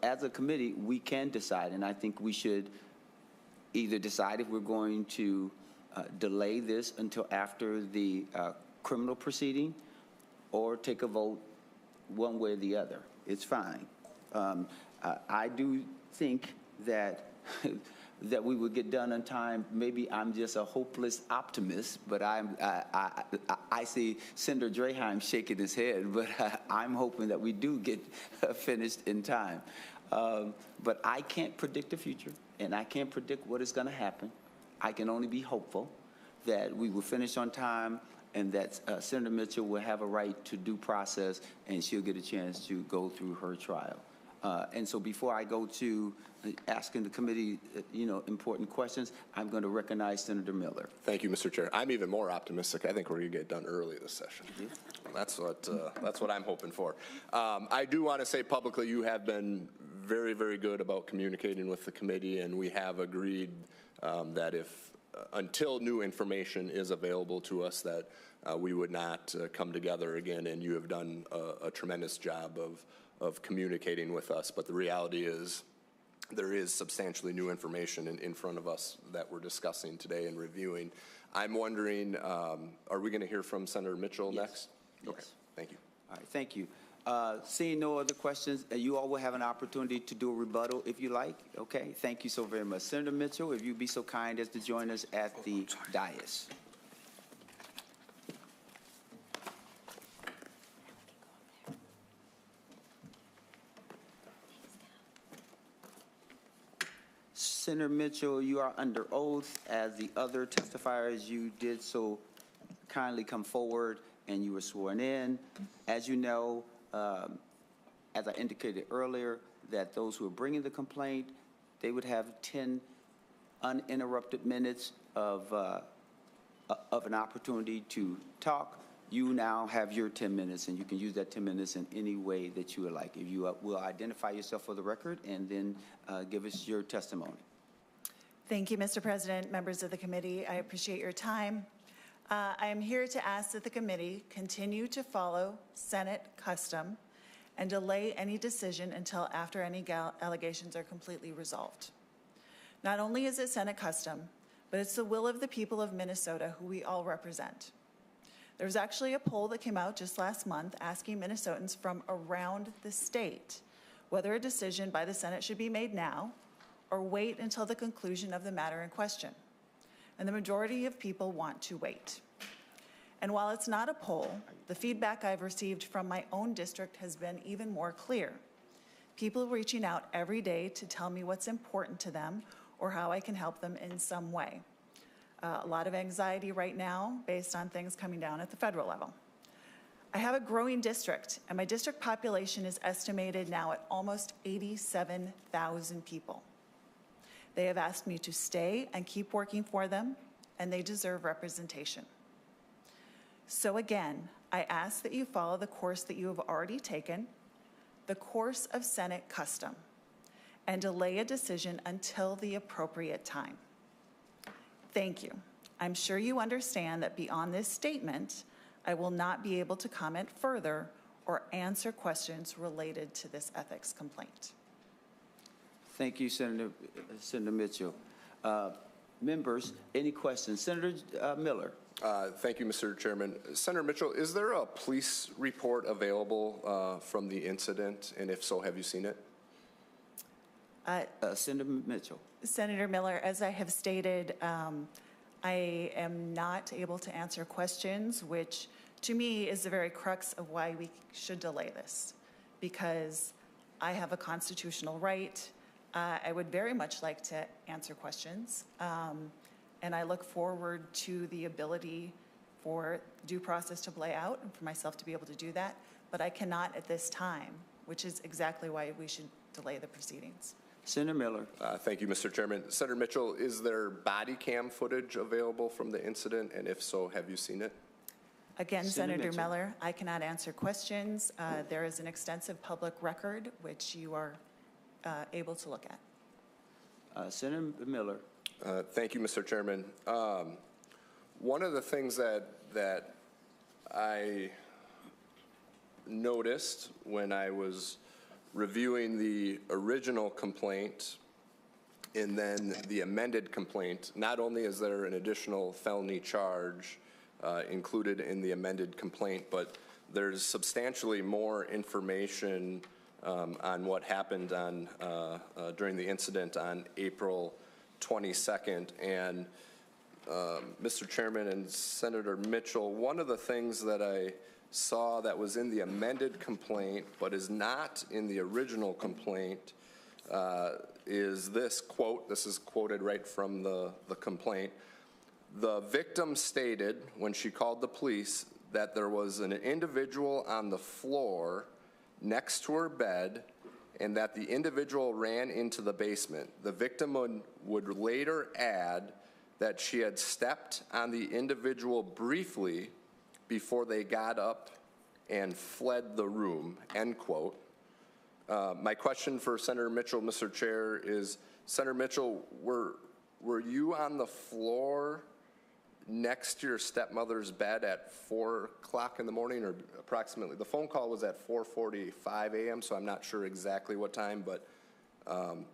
as a committee, we can decide, and I think we should either decide if we're going to delay this until after the criminal proceeding, or take a vote one way or the other. It's fine. I do think that that we would get done on time. Maybe I'm just a hopeless optimist, but I see Senator Draheim shaking his head, but I'm hoping that we do get finished in time. But I can't predict the future, and I can't predict what is going to happen. I can only be hopeful that we will finish on time, and that Senator Mitchell will have a right to due process, and she'll get a chance to go through her trial. And so before I go to asking the committee, important questions, I'm going to recognize Senator Miller. Thank you, Mr. Chair. I'm even more optimistic. I think we're going to get done early this session. That's what I'm hoping for. I do want to say publicly, you have been very, very good about communicating with the committee, and we have agreed that if until new information is available to us, that we would not come together again, and you have done a tremendous job of communicating with us. But the reality is there is substantially new information in front of us that we're discussing today and reviewing. I'm wondering, are we going to hear from Senator Mitchell next? Yes. Okay, thank you. All right, thank you. Seeing no other questions, you all will have an opportunity to do a rebuttal if you like. Okay, thank you so very much. Senator Mitchell, if you'd be so kind as to join us at the dais. Senator Mitchell, you are under oath. As the other testifiers, you did so kindly come forward and you were sworn in. As you know, as I indicated earlier, that those who are bringing the complaint, they would have 10 uninterrupted minutes of an opportunity to talk. You now have your 10 minutes, and you can use that 10 minutes in any way that you would like. If you will identify yourself for the record and then give us your testimony. Thank you, Mr. President, members of the committee. I appreciate your time. I am here to ask that the committee continue to follow Senate custom and delay any decision until after any allegations are completely resolved. Not only is it Senate custom, but it's the will of the people of Minnesota who we all represent. There was actually a poll that came out just last month asking Minnesotans from around the state whether a decision by the Senate should be made now or wait until the conclusion of the matter in question. And the majority of people want to wait. And while it's not a poll, the feedback I've received from my own district has been even more clear. People reaching out every day to tell me what's important to them or how I can help them in some way. A lot of anxiety right now based on things coming down at the federal level. I have a growing district, and my district population is estimated now at almost 87,000 people. They have asked me to stay and keep working for them, and they deserve representation. So again, I ask that you follow the course that you have already taken, the course of Senate custom, and delay a decision until the appropriate time. Thank you. I'm sure you understand that beyond this statement, I will not be able to comment further or answer questions related to this ethics complaint. Thank you, Senator Mitchell. Members, any questions? Senator Miller. Thank you, Mr. Chairman. Senator Mitchell, is there a police report available from the incident? And if so, have you seen it? Senator Mitchell. Senator Miller, as I have stated, I am not able to answer questions, which to me is the very crux of why we should delay this, because I have a constitutional right I would very much like to answer questions, and I look forward to the ability for due process to play out and for myself to be able to do that, but I cannot at this time, which is exactly why we should delay the proceedings. Senator Miller. Thank you, Mr. Chairman. Senator Mitchell, is there body cam footage available from the incident? And if so, have you seen it? Again, Senator Senator Mitchell. Miller, I cannot answer questions. There is an extensive public record which you are able to look at. Senator Miller. Thank you, Mr. Chairman. One of the things that I noticed when I was reviewing the original complaint and then the amended complaint, not only is there an additional felony charge included in the amended complaint, but there's substantially more information on what happened on during the incident on April 22nd. And Mr. Chairman and Senator Mitchell, one of the things that I saw that was in the amended complaint but is not in the original complaint is this quote. This is quoted right from the complaint. The victim stated when she called the police that there was an individual on the floor next to her bed and that the individual ran into the basement. The victim would later add that she had stepped on the individual briefly before they got up and fled the room, end quote. My question for Senator Mitchell, Mr. Chair, is, Senator Mitchell, were you on the floor next to your stepmother's bed at 4 o'clock in the morning, or approximately? The phone call was at 4:45 a.m., so I'm not sure exactly what time, but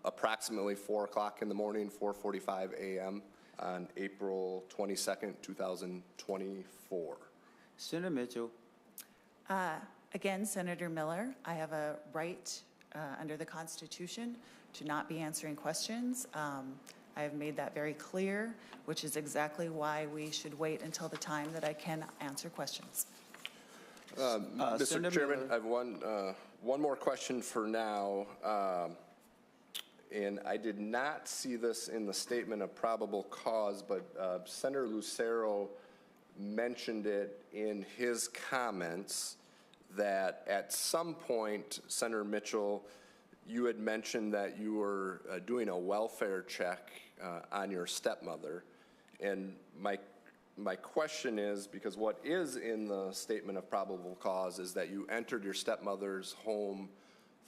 approximately 4 o'clock in the morning, 4:45 a.m. on April 22nd, 2024. Senator Mitchell. Again, Senator Miller, I have a right under the Constitution to not be answering questions. I have made that very clear, which is exactly why we should wait until the time that I can answer questions. Mr. Senator Chairman, Miller. I have one more question for now. And I did not see this in the statement of probable cause, but Senator Lucero mentioned it in his comments that at some point, Senator Mitchell, you had mentioned that you were doing a welfare check on your stepmother. And my question is, because what is in the statement of probable cause is that you entered your stepmother's home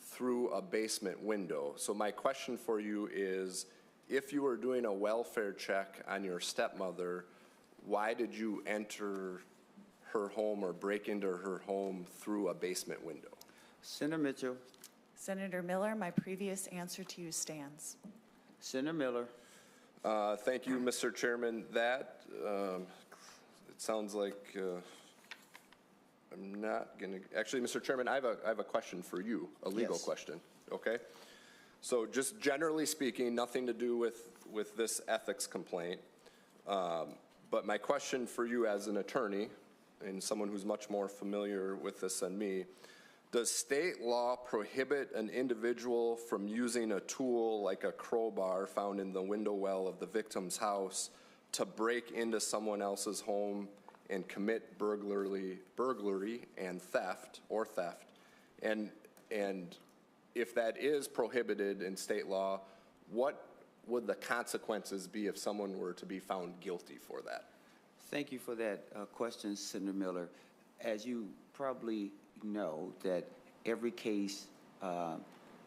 through a basement window. So my question for you is, if you were doing a welfare check on your stepmother, why did you enter her home or break into her home through a basement window? Senator Mitchell. Senator Miller, my previous answer to you stands. Senator Miller. Thank you, Mr. Chairman. That, it sounds like I'm not going to, actually, Mr. Chairman, I have a question for you, a legal Yes. question, okay? So just generally speaking, nothing to do with this ethics complaint, but my question for you as an attorney and someone who's much more familiar with this than me, does state law prohibit an individual from using a tool like a crowbar found in the window well of the victim's house to break into someone else's home and commit burglary and theft? And if that is prohibited in state law, what would the consequences be if someone were to be found guilty for that? Thank you for that question, Senator Miller. As you probably know, that every case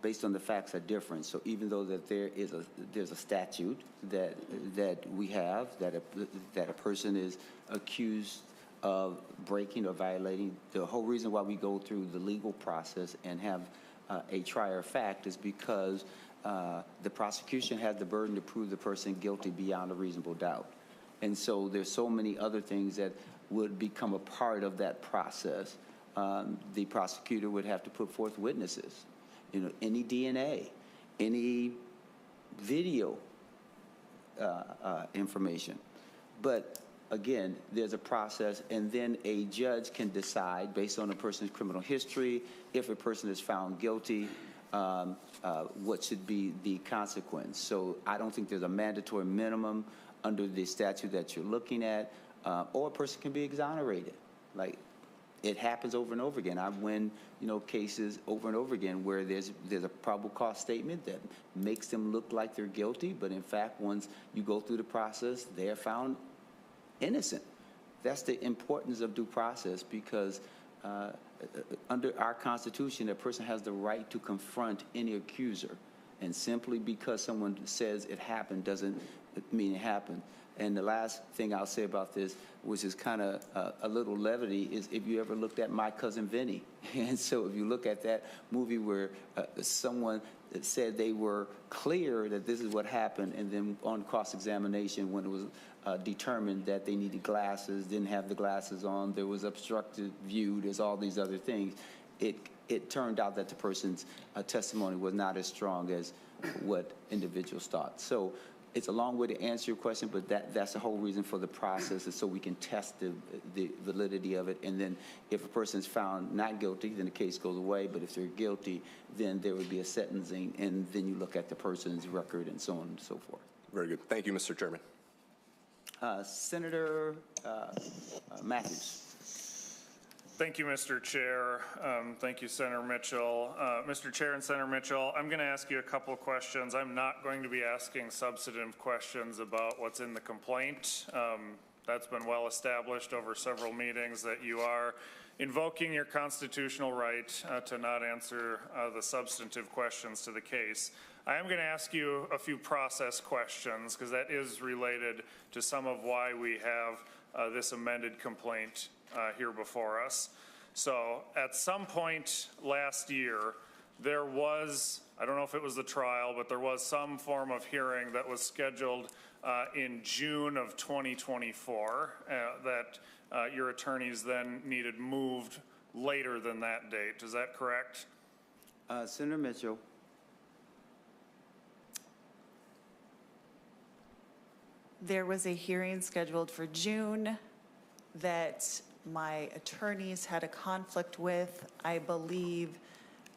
based on the facts are different. So even though that there's a statute that we have that a person is accused of breaking or violating, the whole reason why we go through the legal process and have a trier of fact is because the prosecution has the burden to prove the person guilty beyond a reasonable doubt. And so there's so many other things that would become a part of that process. The prosecutor would have to put forth witnesses, any DNA, any video information. But again, there's a process, and then a judge can decide based on a person's criminal history if a person is found guilty what should be the consequence. So I don't think there's a mandatory minimum under the statute that you're looking at, or a person can be exonerated. Like, it happens over and over again. I win, cases over and over again where there's a probable cause statement that makes them look like they're guilty, but in fact, once you go through the process, they are found innocent. That's the importance of due process, because under our Constitution, a person has the right to confront any accuser. And simply because someone says it happened doesn't mean it happened. And the last thing I'll say about this, which is kind of a little levity, is if you ever looked at My Cousin Vinny. And so if you look at that movie where someone said they were clear that this is what happened, and then on cross-examination, when it was determined that they needed glasses, didn't have the glasses on, there was obstructed view, there's all these other things, it turned out that the person's testimony was not as strong as what individuals thought. So it's a long way to answer your question, but that's the whole reason for the process, is so we can test the validity of it. And then if a person is found not guilty, then the case goes away. But if they're guilty, then there would be a sentencing, and then you look at the person's record and so on and so forth. Very good. Thank you, Mr. Chairman. Senator Matthews. Thank you, Mr. Chair. Thank you, Senator Mitchell. Mr. Chair and Senator Mitchell, I'm going to ask you a couple of questions. I'm not going to be asking substantive questions about what's in the complaint. That's been well established over several meetings that you are invoking your constitutional right to not answer the substantive questions to the case. I am going to ask you a few process questions, because that is related to some of why we have this amended complaint here before us. So at some point last year, there was, I don't know if it was the trial, but there was some form of hearing that was scheduled in June of 2024 that your attorneys then needed moved later than that date. Is that correct? Senator Mitchell. There was a hearing scheduled for June that my attorneys had a conflict with. I believe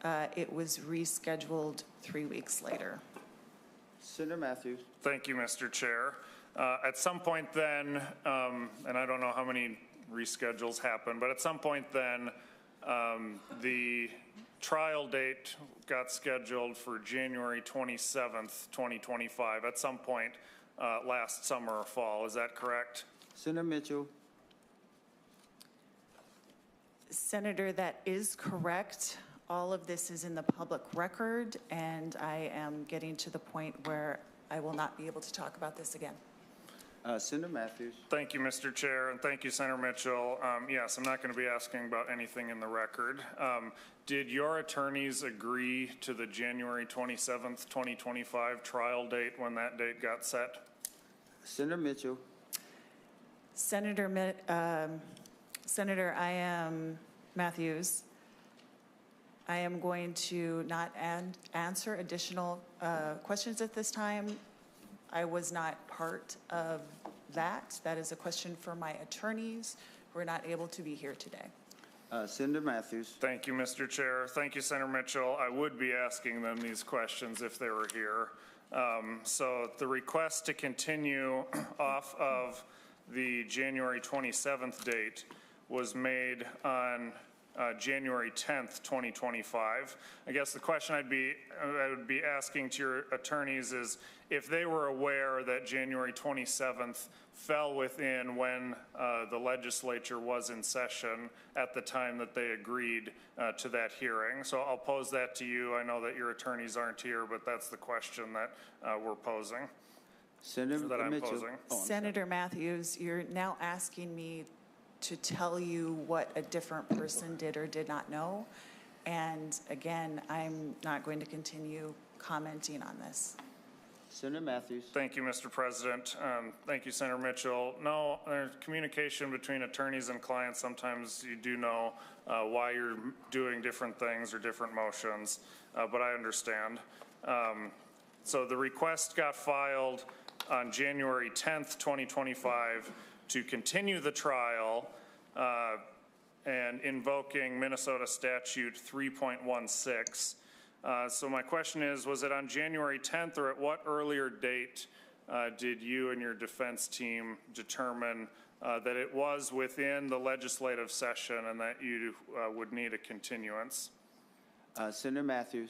it was rescheduled 3 weeks later. Senator Matthews. Thank you, Mr. Chair. At some point then, and I don't know how many reschedules happened, but at some point then, the trial date got scheduled for January 27th, 2025, at some point last summer or fall. Is that correct? Senator Mitchell. Senator, that is correct. All of this is in the public record, and I am getting to the point where I will not be able to talk about this again. Senator Matthews. Thank you, Mr. Chair, and thank you, Senator Mitchell. Yes, I'm not going to be asking about anything in the record. Did your attorneys agree to the January 27th, 2025 trial date when that date got set? Senator Mitchell. Senator Matthews, I am going to not answer additional questions at this time. I was not part of that. That is a question for my attorneys who are not able to be here today. Senator Matthews. Thank you, Mr. Chair. Thank you, Senator Mitchell. I would be asking them these questions if they were here. So the request to continue off of the January 27th date was made on January 10th, 2025. I guess the question I would be asking to your attorneys is if they were aware that January 27th fell within when the legislature was in session at the time that they agreed to that hearing. So I'll pose that to you. I know that your attorneys aren't here, but that's the question that we're posing. Senator Mitchell. Senator Matthews, you're now asking me to tell you what a different person did or did not know. And again, I'm not going to continue commenting on this. Senator Matthews. Thank you, Mr. President. Thank you, Senator Mitchell. No, there's communication between attorneys and clients. Sometimes you do know why you're doing different things or different motions, but I understand. So the request got filed on January 10th, 2025 to continue the trial and invoking Minnesota statute 3.16. So my question is, was it on January 10th, or at what earlier date did you and your defense team determine that it was within the legislative session and that you would need a continuance? Senator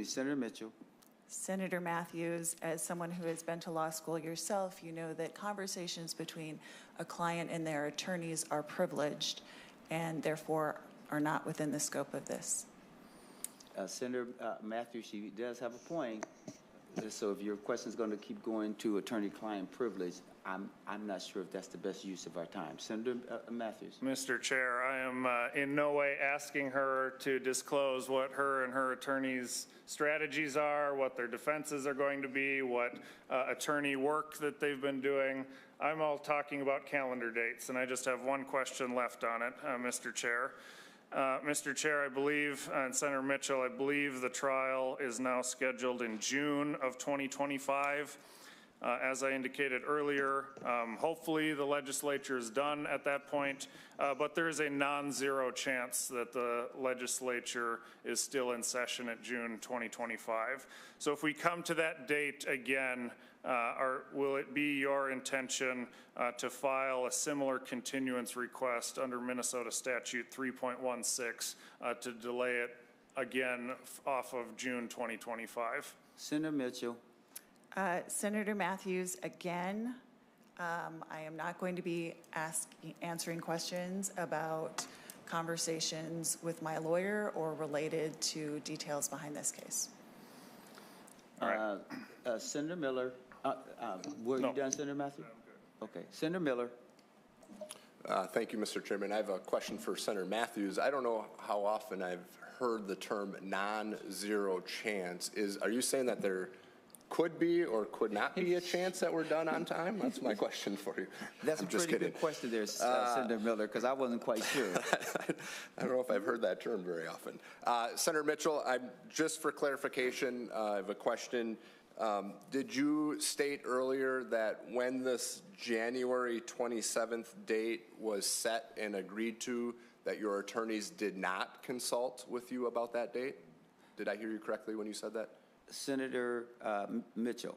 Senator Mitchell. Senator Matthews, as someone who has been to law school yourself, you know that conversations between a client and their attorneys are privileged and therefore are not within the scope of this. Senator Matthews, she does have a point. So if your question is going to keep going to attorney-client privilege, I'm not sure if that's the best use of our time. Senator Matthews. Mr. Chair, I am in no way asking her to disclose what her and her attorney's strategies are, what their defenses are going to be, what attorney work that they've been doing. I'm all talking about calendar dates, and I just have one question left on it, Mr. Chair. Mr. Chair, I believe, and Senator Mitchell, I believe the trial is now scheduled in June of 2025. As I indicated earlier, hopefully the legislature is done at that point, but there is a non-zero chance that the legislature is still in session at June 2025. So if we come to that date again, will it be your intention to file a similar continuance request under Minnesota Statute 3.16 to delay it again off of June 2025? Senator Mitchell. Senator Matthews, again, I am not going to be answering questions about conversations with my lawyer or related to details behind this case. All right. Senator Miller. Were you done, Senator Matthews? Okay. Senator Miller. Thank you, Mr. Chairman. I have a question for Senator Matthews. I don't know how often I've heard the term non-zero chance. Are you saying that there could be or could not be a chance that we're done on time? That's my question for you. That's a pretty good question there, Senator Miller, because I wasn't quite sure. I don't know if I've heard that term very often. Senator Mitchell, just for clarification, I have a question. Did you state earlier that when this January 27th date was set and agreed to, that your attorneys did not consult with you about that date? Did I hear you correctly when you said that? Senator Mitchell.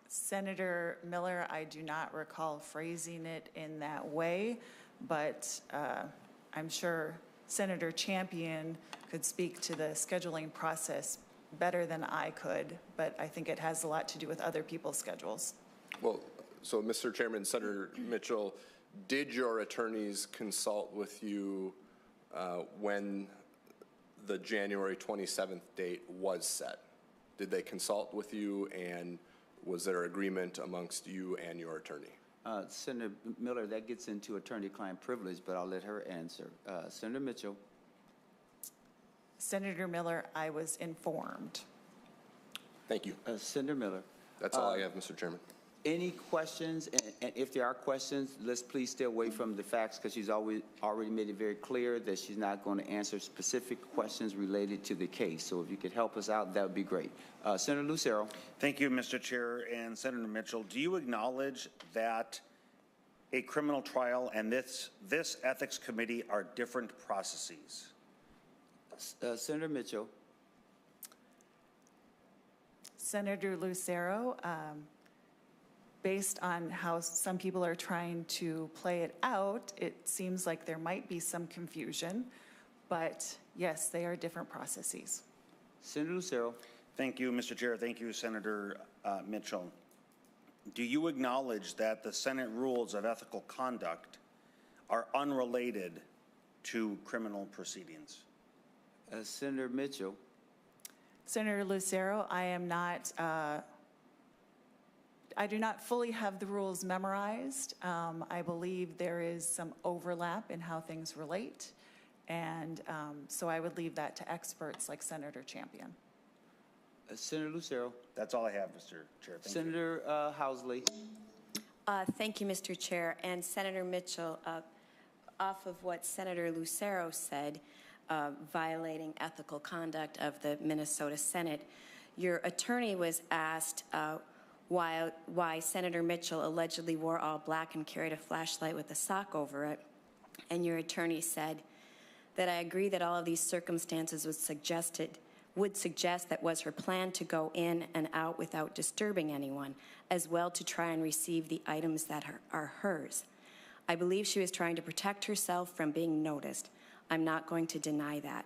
Senator Miller, I do not recall phrasing it in that way, but I'm sure Senator Champion could speak to the scheduling process better than I could, but I think it has a lot to do with other people's schedules. Well, so Mr. Chairman, Senator Mitchell, did your attorneys consult with you when the January 27th date was set? Did they consult with you, and was there agreement amongst you and your attorney? Senator Miller, that gets into attorney-client privilege, but I'll let her answer. Senator Mitchell. Senator Miller, I was informed. Thank you. Senator Miller. That's all I have, Mr. Chairman. Any questions? And if there are questions, let's please stay away from the facts, because she's already made it very clear that she's not going to answer specific questions related to the case. So if you could help us out, that would be great. Senator Lucero. Thank you, Mr. Chair. And Senator Mitchell, do you acknowledge that a criminal trial and this ethics committee are different processes? Senator Mitchell. Senator Lucero, based on how some people are trying to play it out, it seems like there might be some confusion, but yes, they are different processes. Senator Lucero. Thank you, Mr. Chair. Thank you, Senator Mitchell. Do you acknowledge that the Senate rules of ethical conduct are unrelated to criminal proceedings? Senator Mitchell. Senator Lucero, I am not, I do not fully have the rules memorized. I believe there is some overlap in how things relate, and so I would leave that to experts like Senator Champion. Senator Lucero. That's all I have, Mr. Chair. Thank Senator Housley. Thank you, Mr. Chair. And Senator Mitchell, off of what Senator Lucero said, violating ethical conduct of the Minnesota Senate, your attorney was asked why Senator Mitchell allegedly wore all black and carried a flashlight with a sock over it. And your attorney said that I agree that all of these circumstances was suggested would suggest that was her plan to go in and out without disturbing anyone, as well to try and receive the items that are hers. I believe she was trying to protect herself from being noticed. I'm not going to deny that.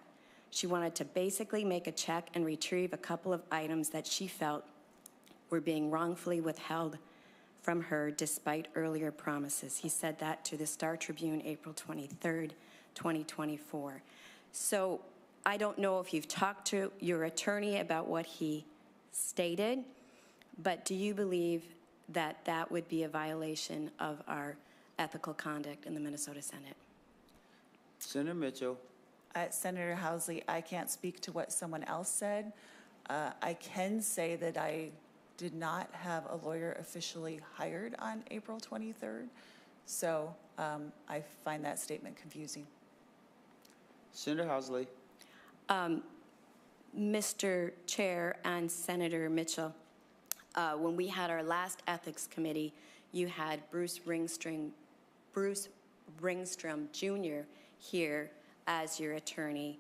She wanted to basically make a check and retrieve a couple of items that she felt were being wrongfully withheld from her despite earlier promises. He said that to the Star Tribune, April 23rd, 2024. So I don't know if you've talked to your attorney about what he stated, but do you believe that that would be a violation of our ethical conduct in the Minnesota Senate? Senator Mitchell. Senator Housley, I can't speak to what someone else said. I can say that I did not have a lawyer officially hired on April 23rd, so I find that statement confusing. Senator Housley. Mr. Chair and Senator Mitchell, when we had our last ethics committee, you had Bruce Ringstrom Jr. here as your attorney,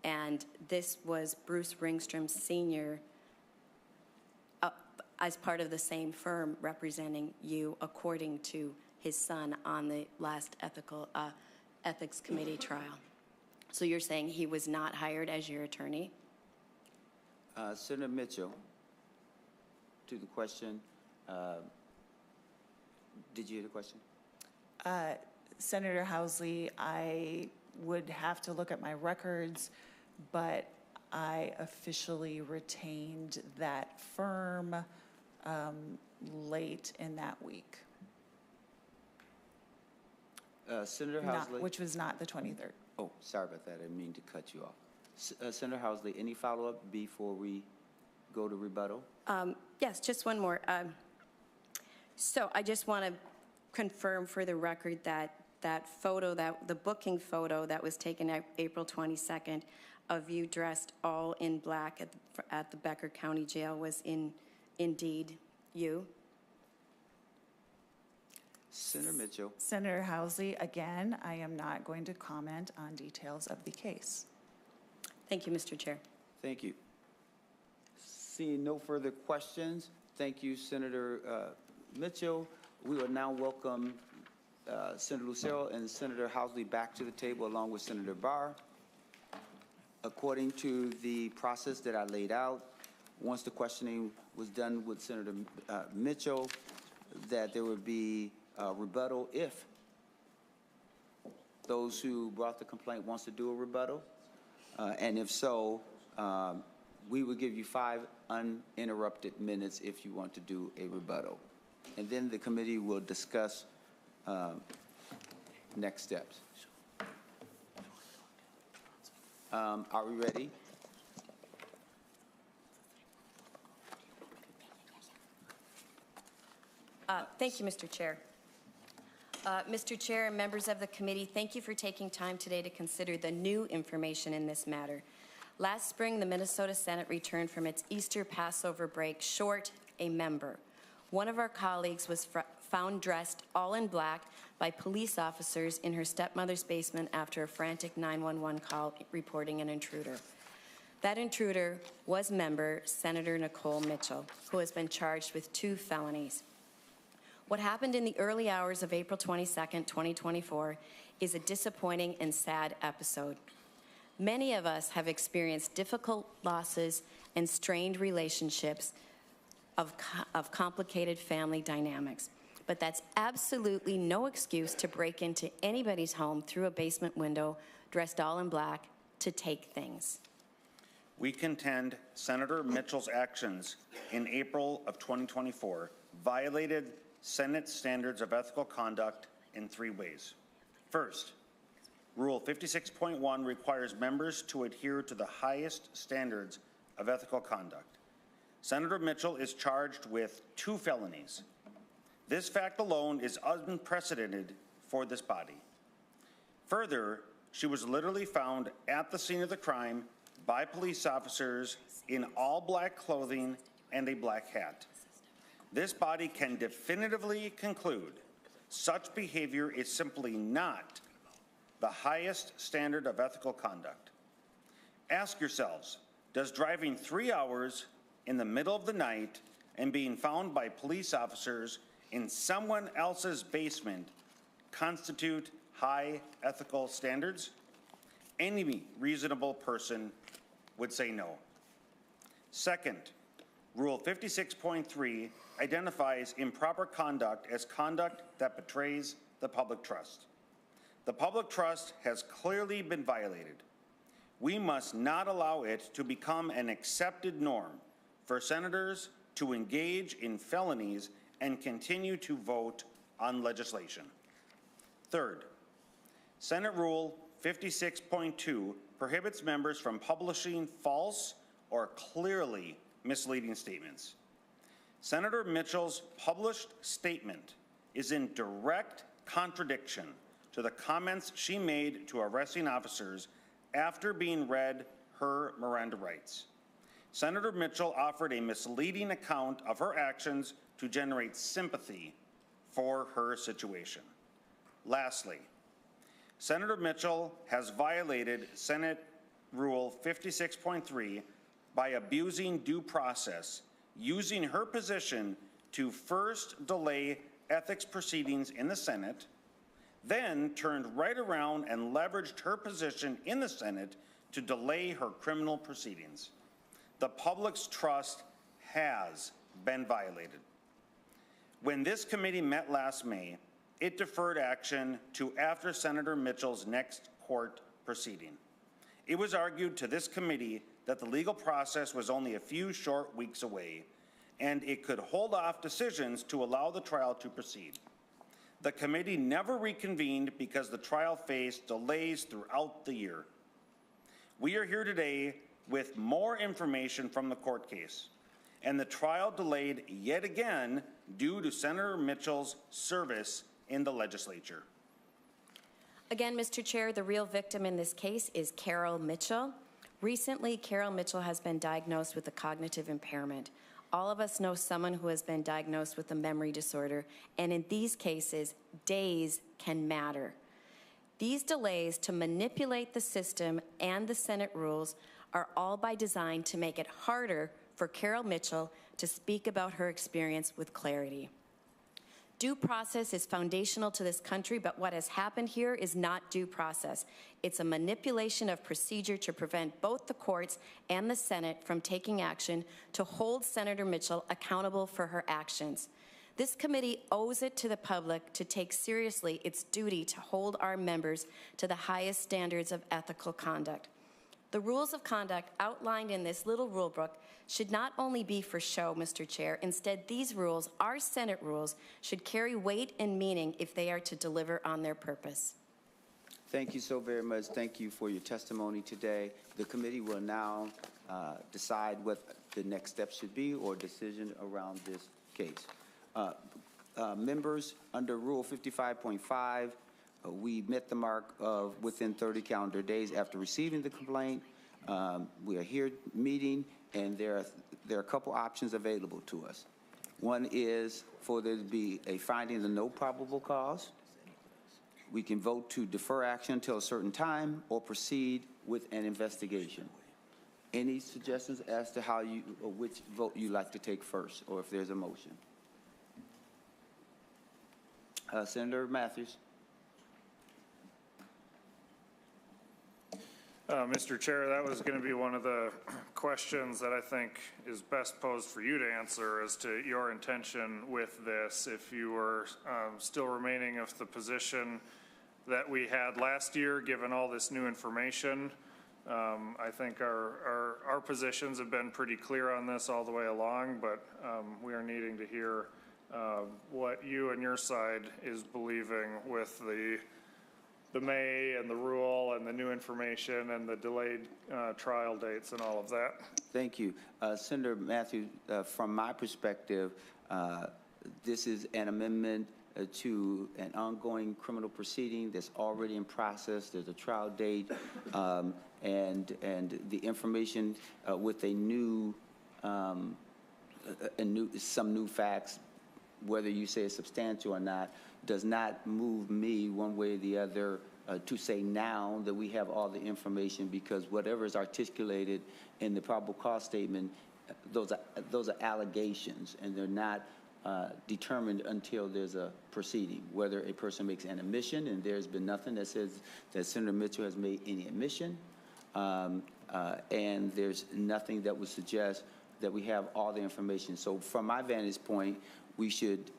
and this was Bruce Ringstrom Sr. As part of the same firm representing you, according to his son on the last ethics committee trial. So you're saying he was not hired as your attorney? Senator Mitchell, to the question, did you hear the question? Senator Housley, I would have to look at my records, but I officially retained that firm late in that week. Senator Housley. Which was not the 23rd. Oh, sorry about that. I didn't mean to cut you off. Senator Housley, any follow-up before we go to rebuttal? Yes, just one more. So I just want to confirm for the record that the booking photo that was taken April 22nd of you dressed all in black at the Becker County Jail was indeed you? Senator Mitchell. Senator Housley, again, I am not going to comment on details of the case. Thank you, Mr. Chair. Thank you. Seeing no further questions, thank you, Senator Mitchell. We will now welcome Senator Lucero and Senator Housley back to the table along with Senator Barr. According to the process that I laid out, once the questioning was done with Senator Mitchell, that there would be a rebuttal if those who brought the complaint wants to do a rebuttal. And if so, we will give you 5 uninterrupted minutes if you want to do a rebuttal. And then the committee will discuss next steps. Are we ready? Thank you, Mr. Chair. Mr. Chair and members of the committee, thank you for taking time today to consider the new information in this matter. Last spring, the Minnesota Senate returned from its Easter Passover break short a member. One of our colleagues was found dressed all in black by police officers in her stepmother's basement after a frantic 911 call reporting an intruder. That intruder was member Senator Nicole Mitchell, who has been charged with 2 felonies. What happened in the early hours of April 22nd, 2024 is a disappointing and sad episode. Many of us have experienced difficult losses and strained relationships of complicated family dynamics. But that's absolutely no excuse to break into anybody's home through a basement window, dressed all in black, to take things. We contend Senator Mitchell's actions in April of 2024 violated Senate standards of ethical conduct in 3 ways. First, Rule 56.1 requires members to adhere to the highest standards of ethical conduct. Senator Mitchell is charged with 2 felonies. This fact alone is unprecedented for this body. Further, she was literally found at the scene of the crime by police officers in all black clothing and a black hat. This body can definitively conclude such behavior is simply not the highest standard of ethical conduct. Ask yourselves, Does driving 3 hours in the middle of the night and being found by police officers in someone else's basement constitute high ethical standards? Any reasonable person would say no. Second, Rule 56.3 identifies improper conduct as conduct that betrays the public trust. The public trust has clearly been violated. We must not allow it to become an accepted norm for senators to engage in felonies and continue to vote on legislation. Third, Senate Rule 56.2 prohibits members from publishing false or clearly misleading statements. Senator Mitchell's published statement is in direct contradiction to the comments she made to arresting officers after being read her Miranda rights. Senator Mitchell offered a misleading account of her actions to generate sympathy for her situation. Lastly, Senator Mitchell has violated Senate Rule 56.3 by abusing due process, using her position to first delay ethics proceedings in the Senate, then turned right around and leveraged her position in the Senate to delay her criminal proceedings. The public's trust has been violated. When this committee met last May, it deferred action to after Senator Mitchell's next court proceeding. It was argued to this committee that the legal process was only a few short weeks away, and it could hold off decisions to allow the trial to proceed. The committee never reconvened because the trial faced delays throughout the year. We are here today with more information from the court case, and the trial delayed yet again due to Senator Mitchell's service in the legislature. Again, Mr. Chair, the real victim in this case is Carol Mitchell. Recently, Carol Mitchell has been diagnosed with a cognitive impairment. All of us know someone who has been diagnosed with a memory disorder, and in these cases, days can matter. These delays to manipulate the system and the Senate rules are all by design to make it harder for Carol Mitchell to speak about her experience with clarity. Due process is foundational to this country, but what has happened here is not due process. It's a manipulation of procedure to prevent both the courts and the Senate from taking action to hold Senator Mitchell accountable for her actions. This committee owes it to the public to take seriously its duty to hold our members to the highest standards of ethical conduct. The rules of conduct outlined in this little rule book should not only be for show, Mr. Chair. Instead, these rules, our Senate rules, should carry weight and meaning if they are to deliver on their purpose. Thank you so very much. Thank you for your testimony today. The committee will now decide what the next step should be or decision around this case. Members, under Rule 55.5, we met the mark of within 30 calendar days after receiving the complaint. We are here meeting, and there are a couple options available to us. One is for there to be a finding of no probable cause. We can vote to defer action until a certain time or proceed with an investigation. Any suggestions as to how you, or which vote you'd like to take first, or if there's a motion? Senator Matthews. Mr. Chair, that was going to be one of the questions that I think is best posed for you to answer as to your intention with this. If you were still remaining of the position that we had last year, given all this new information, I think our positions have been pretty clear on this all the way along, but we are needing to hear what you and your side is believing with the May and the rule and the new information and the delayed trial dates and all of that. Thank you. Senator Matthews, from my perspective, this is an amendment to an ongoing criminal proceeding that's already in process. There's a trial date, and the information with some new facts, whether you say it's substantial or not, does not move me one way or the other to say now that we have all the information, because whatever is articulated in the probable cause statement, those are allegations, and they're not determined until there's a proceeding, whether a person makes an admission, and there's been nothing that says that Senator Mitchell has made any admission, and there's nothing that would suggest that we have all the information. So from my vantage point, we should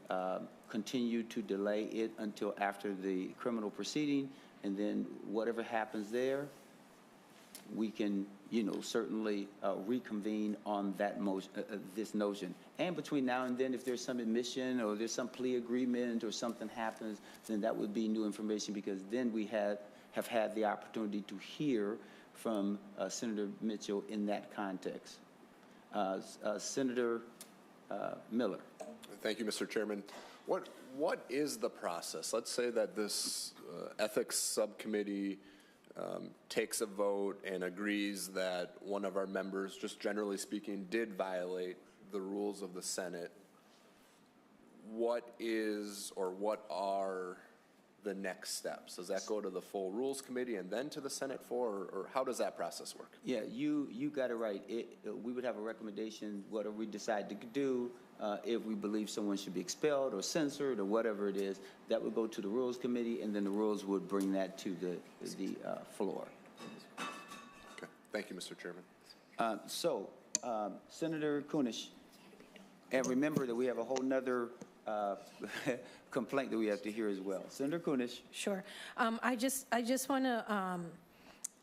continue to delay it until after the criminal proceeding, and then whatever happens there, we can, certainly reconvene on that this notion. And between now and then, if there's some admission or there's some plea agreement or something happens, then that would be new information, because then we have had the opportunity to hear from Senator Mitchell in that context. Senator Miller. Thank you, Mr. Chairman. What is the process? Let's say that this ethics subcommittee takes a vote and agrees that one of our members, just generally speaking, did violate the rules of the Senate. What is or what are the next steps? Does that go to the full Rules Committee and then to the Senate floor, or how does that process work? Yeah, you got it right. We would have a recommendation, whatever we decide to do, if we believe someone should be expelled or censored or whatever it is, that would go to the Rules Committee, and then the Rules would bring that to the floor. Okay, thank you, Mr. Chairman. Senator Kunish, and remember that we have a whole nother complaint that we have to hear as well. Senator Kunish. Sure. I just want to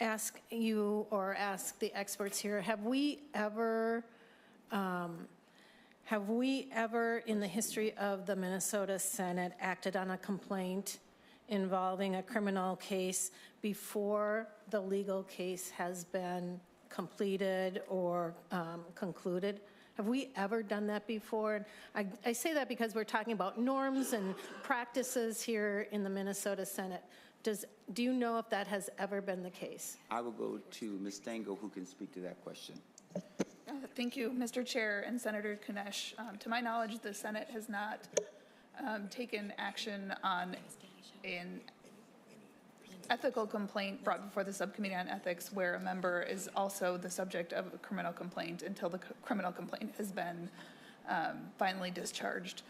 ask you, or ask the experts here, have we ever in the history of the Minnesota Senate acted on a complaint involving a criminal case before the legal case has been completed or concluded? Have we ever done that before? I say that because we're talking about norms and practices here in the Minnesota Senate. Do you know if that has ever been the case? I will go to Ms. Stengel, who can speak to that question. Thank you, Mr. Chair and Senator Kunesh. To my knowledge, the Senate has not taken action on an ethical complaint brought before the Subcommittee on Ethics where a member is also the subject of a criminal complaint until the criminal complaint has been finally discharged.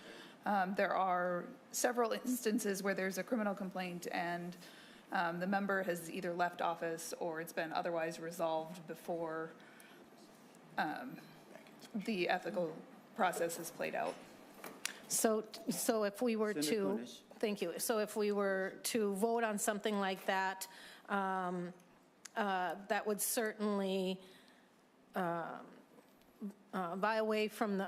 There are several instances where there's a criminal complaint and the member has either left office or it's been otherwise resolved before the ethical process has played out. So if we were Senator to, Kunish. thank you. So if we were to vote on something like that, that would certainly vie away from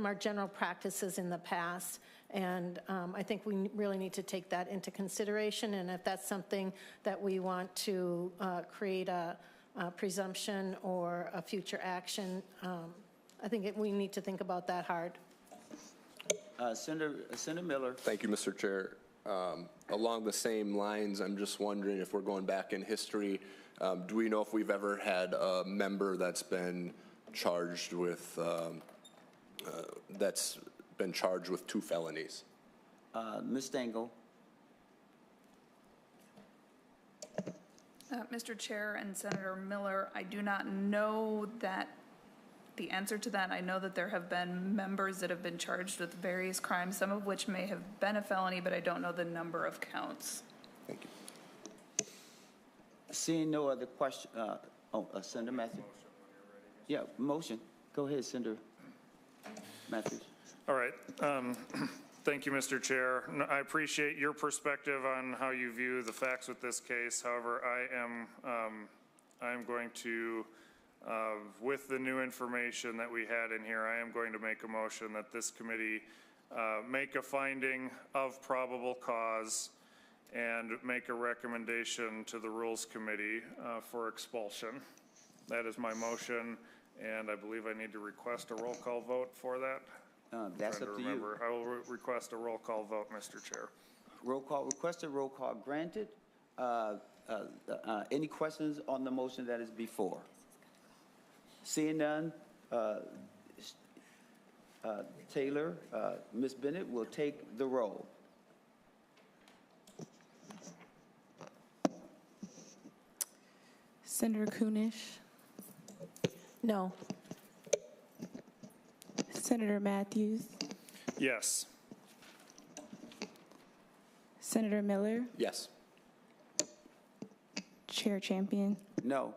our general practices in the past. And I think we really need to take that into consideration. And if that's something that we want to create a presumption or a future action, I think we need to think about that hard. Senator Miller. Thank you, Mr. Chair. Along the same lines, I'm just wondering if we're going back in history, do we know if we've ever had a member that's been charged with two felonies? Ms. Stengel. Mr. Chair and Senator Miller, I do not know that the answer to that. I know that there have been members that have been charged with various crimes, some of which may have been a felony, but I don't know the number of counts. Thank you. Seeing no other question, Senator Matthews. Yeah, motion. Go ahead, Senator Matthews. All right. Thank you, Mr. Chair. I appreciate your perspective on how you view the facts with this case. However, I am going to, with the new information that we had in here, I am going to make a motion that this committee make a finding of probable cause and make a recommendation to the Rules Committee for expulsion. That is my motion, and I believe I need to request a roll call vote for that. That's up to you. I will request a roll call vote, Mr. Chair. Roll call requested, roll call granted. Any questions on the motion that is before? Seeing none, Taylor, Ms. Bennett will take the roll. Senator Kunish, No. Senator Matthews, Yes. Senator Miller, Yes. Chair Champion. No.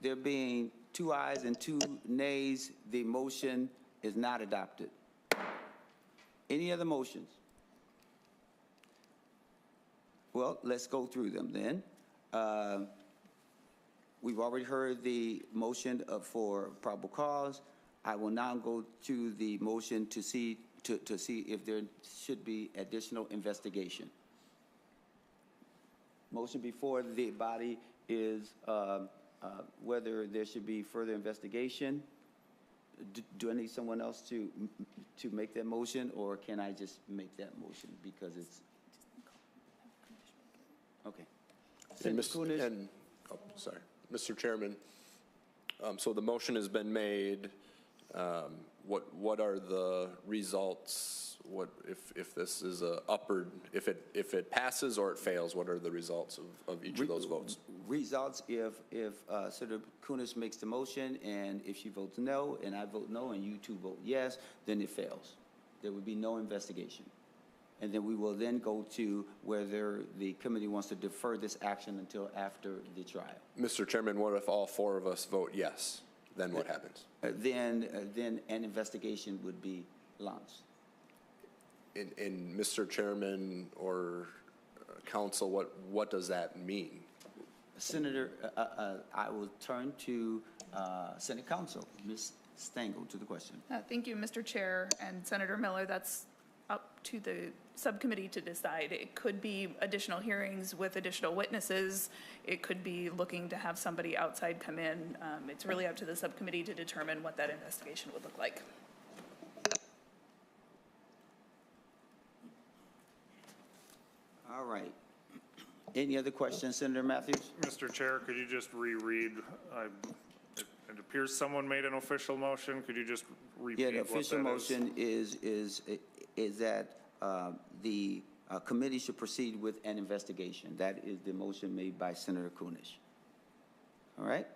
There being 2 ayes and 2 nays, the motion is not adopted. Any other motions? Well, let's go through them then. We've already heard the motion for probable cause. I will now go to the motion to see if there should be additional investigation. Motion before the body is whether there should be further investigation. Do I need someone else to make that motion, or can I just make that motion because it's okay? And Senator Kunish? sorry, Mr. Chairman. So the motion has been made. What are the results? What if this is a upward? If it passes or it fails, what are the results of each of those votes? Results if Senator Kunish makes the motion, and if she votes no, and I vote no, and you two vote yes, then it fails. There would be no investigation. And then we will then go to whether the committee wants to defer this action until after the trial. Mr. Chairman, what if all 4 of us vote yes? Then what happens? Then an investigation would be launched. In Mr. Chairman or council, what does that mean? Senator, I will turn to Senate Counsel, Ms. Stengel, to the question. Thank you, Mr. Chair and Senator Miller. That's up to the subcommittee to decide. It could be additional hearings with additional witnesses. It could be looking to have somebody outside come in. It's really up to the subcommittee to determine what that investigation would look like. All right. Any other questions, Senator Matthews? Mr. Chair, could you just reread? It appears someone made an official motion. Could you just repeat Yeah, the what that official is? motion is that the committee should proceed with an investigation. That is the motion made by Senator Kunish. All right?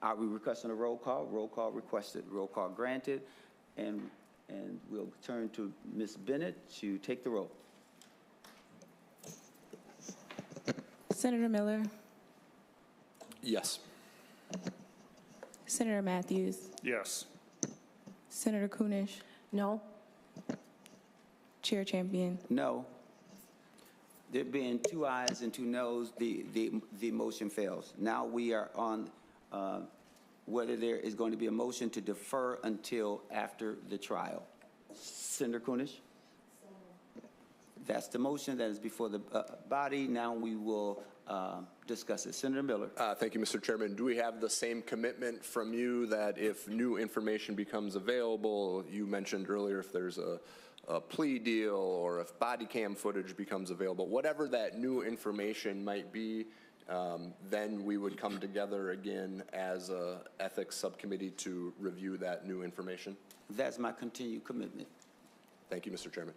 Are we requesting a roll call? Roll call requested. Roll call granted. And we'll turn to Ms. Bennett to take the roll. Senator Miller, Yes. Senator Matthews, Yes. Senator Kunish, No. Chair Champion. No. There being 2 ayes and 2 noes, the motion fails. Now we are on whether there is going to be a motion to defer until after the trial. Senator Kunish? That's the motion that is before the body. Now we will discuss it. Senator Miller. Thank you, Mr. Chairman. Do we have the same commitment from you that if new information becomes available, you mentioned earlier if there's a plea deal or if body cam footage becomes available, whatever that new information might be, then we would come together again as a ethics subcommittee to review that new information? That's my continued commitment. Thank you, Mr. Chairman.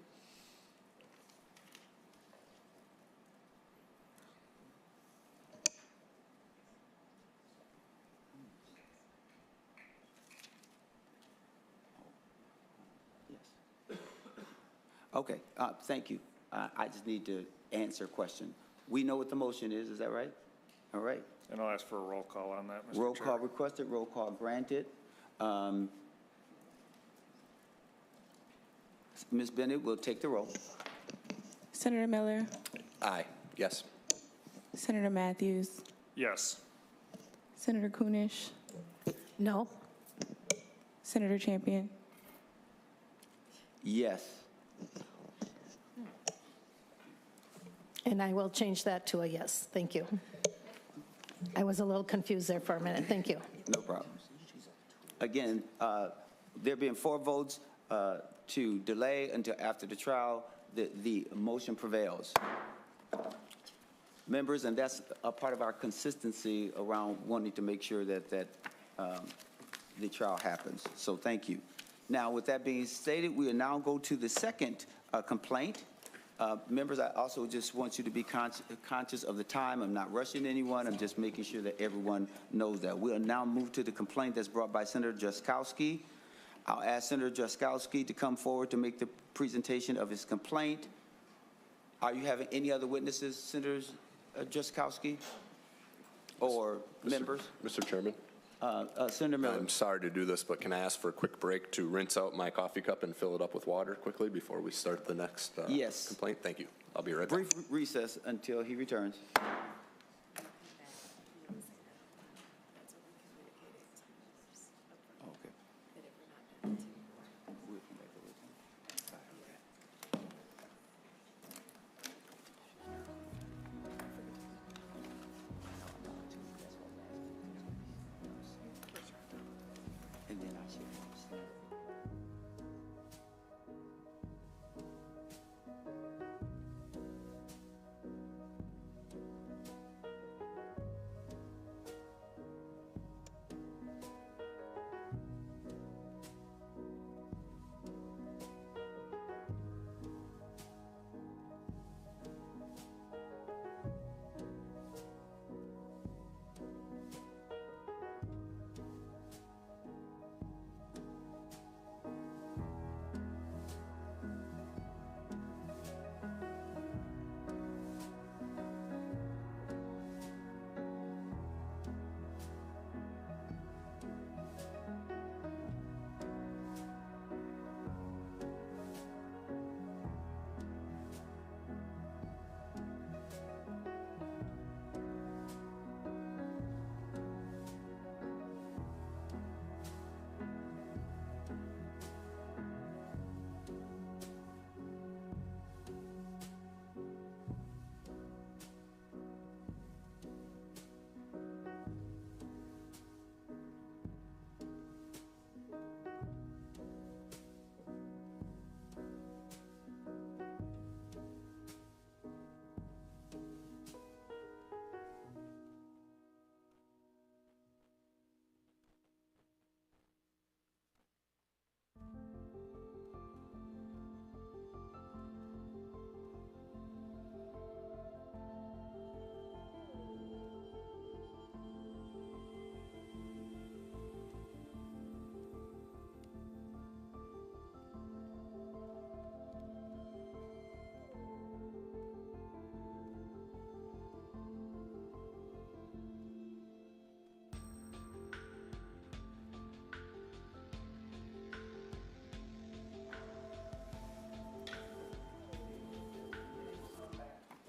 Okay, thank you. I just need to answer a question. We know what the motion is that right? All right. And I'll ask for a roll call on that, Mr. Chair. Roll call requested, roll call granted. Ms. Bennett will take the roll. Senator Miller, Aye. Yes. Senator Matthews, Yes. Senator Kunish, No. Senator Champion. Yes. And I will change that to a yes. Thank you. I was a little confused there for a minute. Thank you. No problem. Again, there being 4 votes to delay until after the trial, the motion prevails. Members, and that's a part of our consistency around wanting to make sure that the trial happens. So thank you. Now, with that being stated, we will now go to the second complaint Members, I also just want you to be conscious of the time. I'm not rushing anyone. I'm just making sure that everyone knows that. We'll now move to the complaint that's brought by Senator Jaskowski. I'll ask Senator Jaskowski to come forward to make the presentation of his complaint. Are you having any other witnesses, Senator Jaskowski, or members? Mr. Chairman? Senator Miller. I'm sorry to do this, but can I ask for a quick break to rinse out my coffee cup and fill it up with water quickly before we start the next Yes. complaint? Thank you. I'll be right back. Brief recess until he returns. Okay. And then I'll share.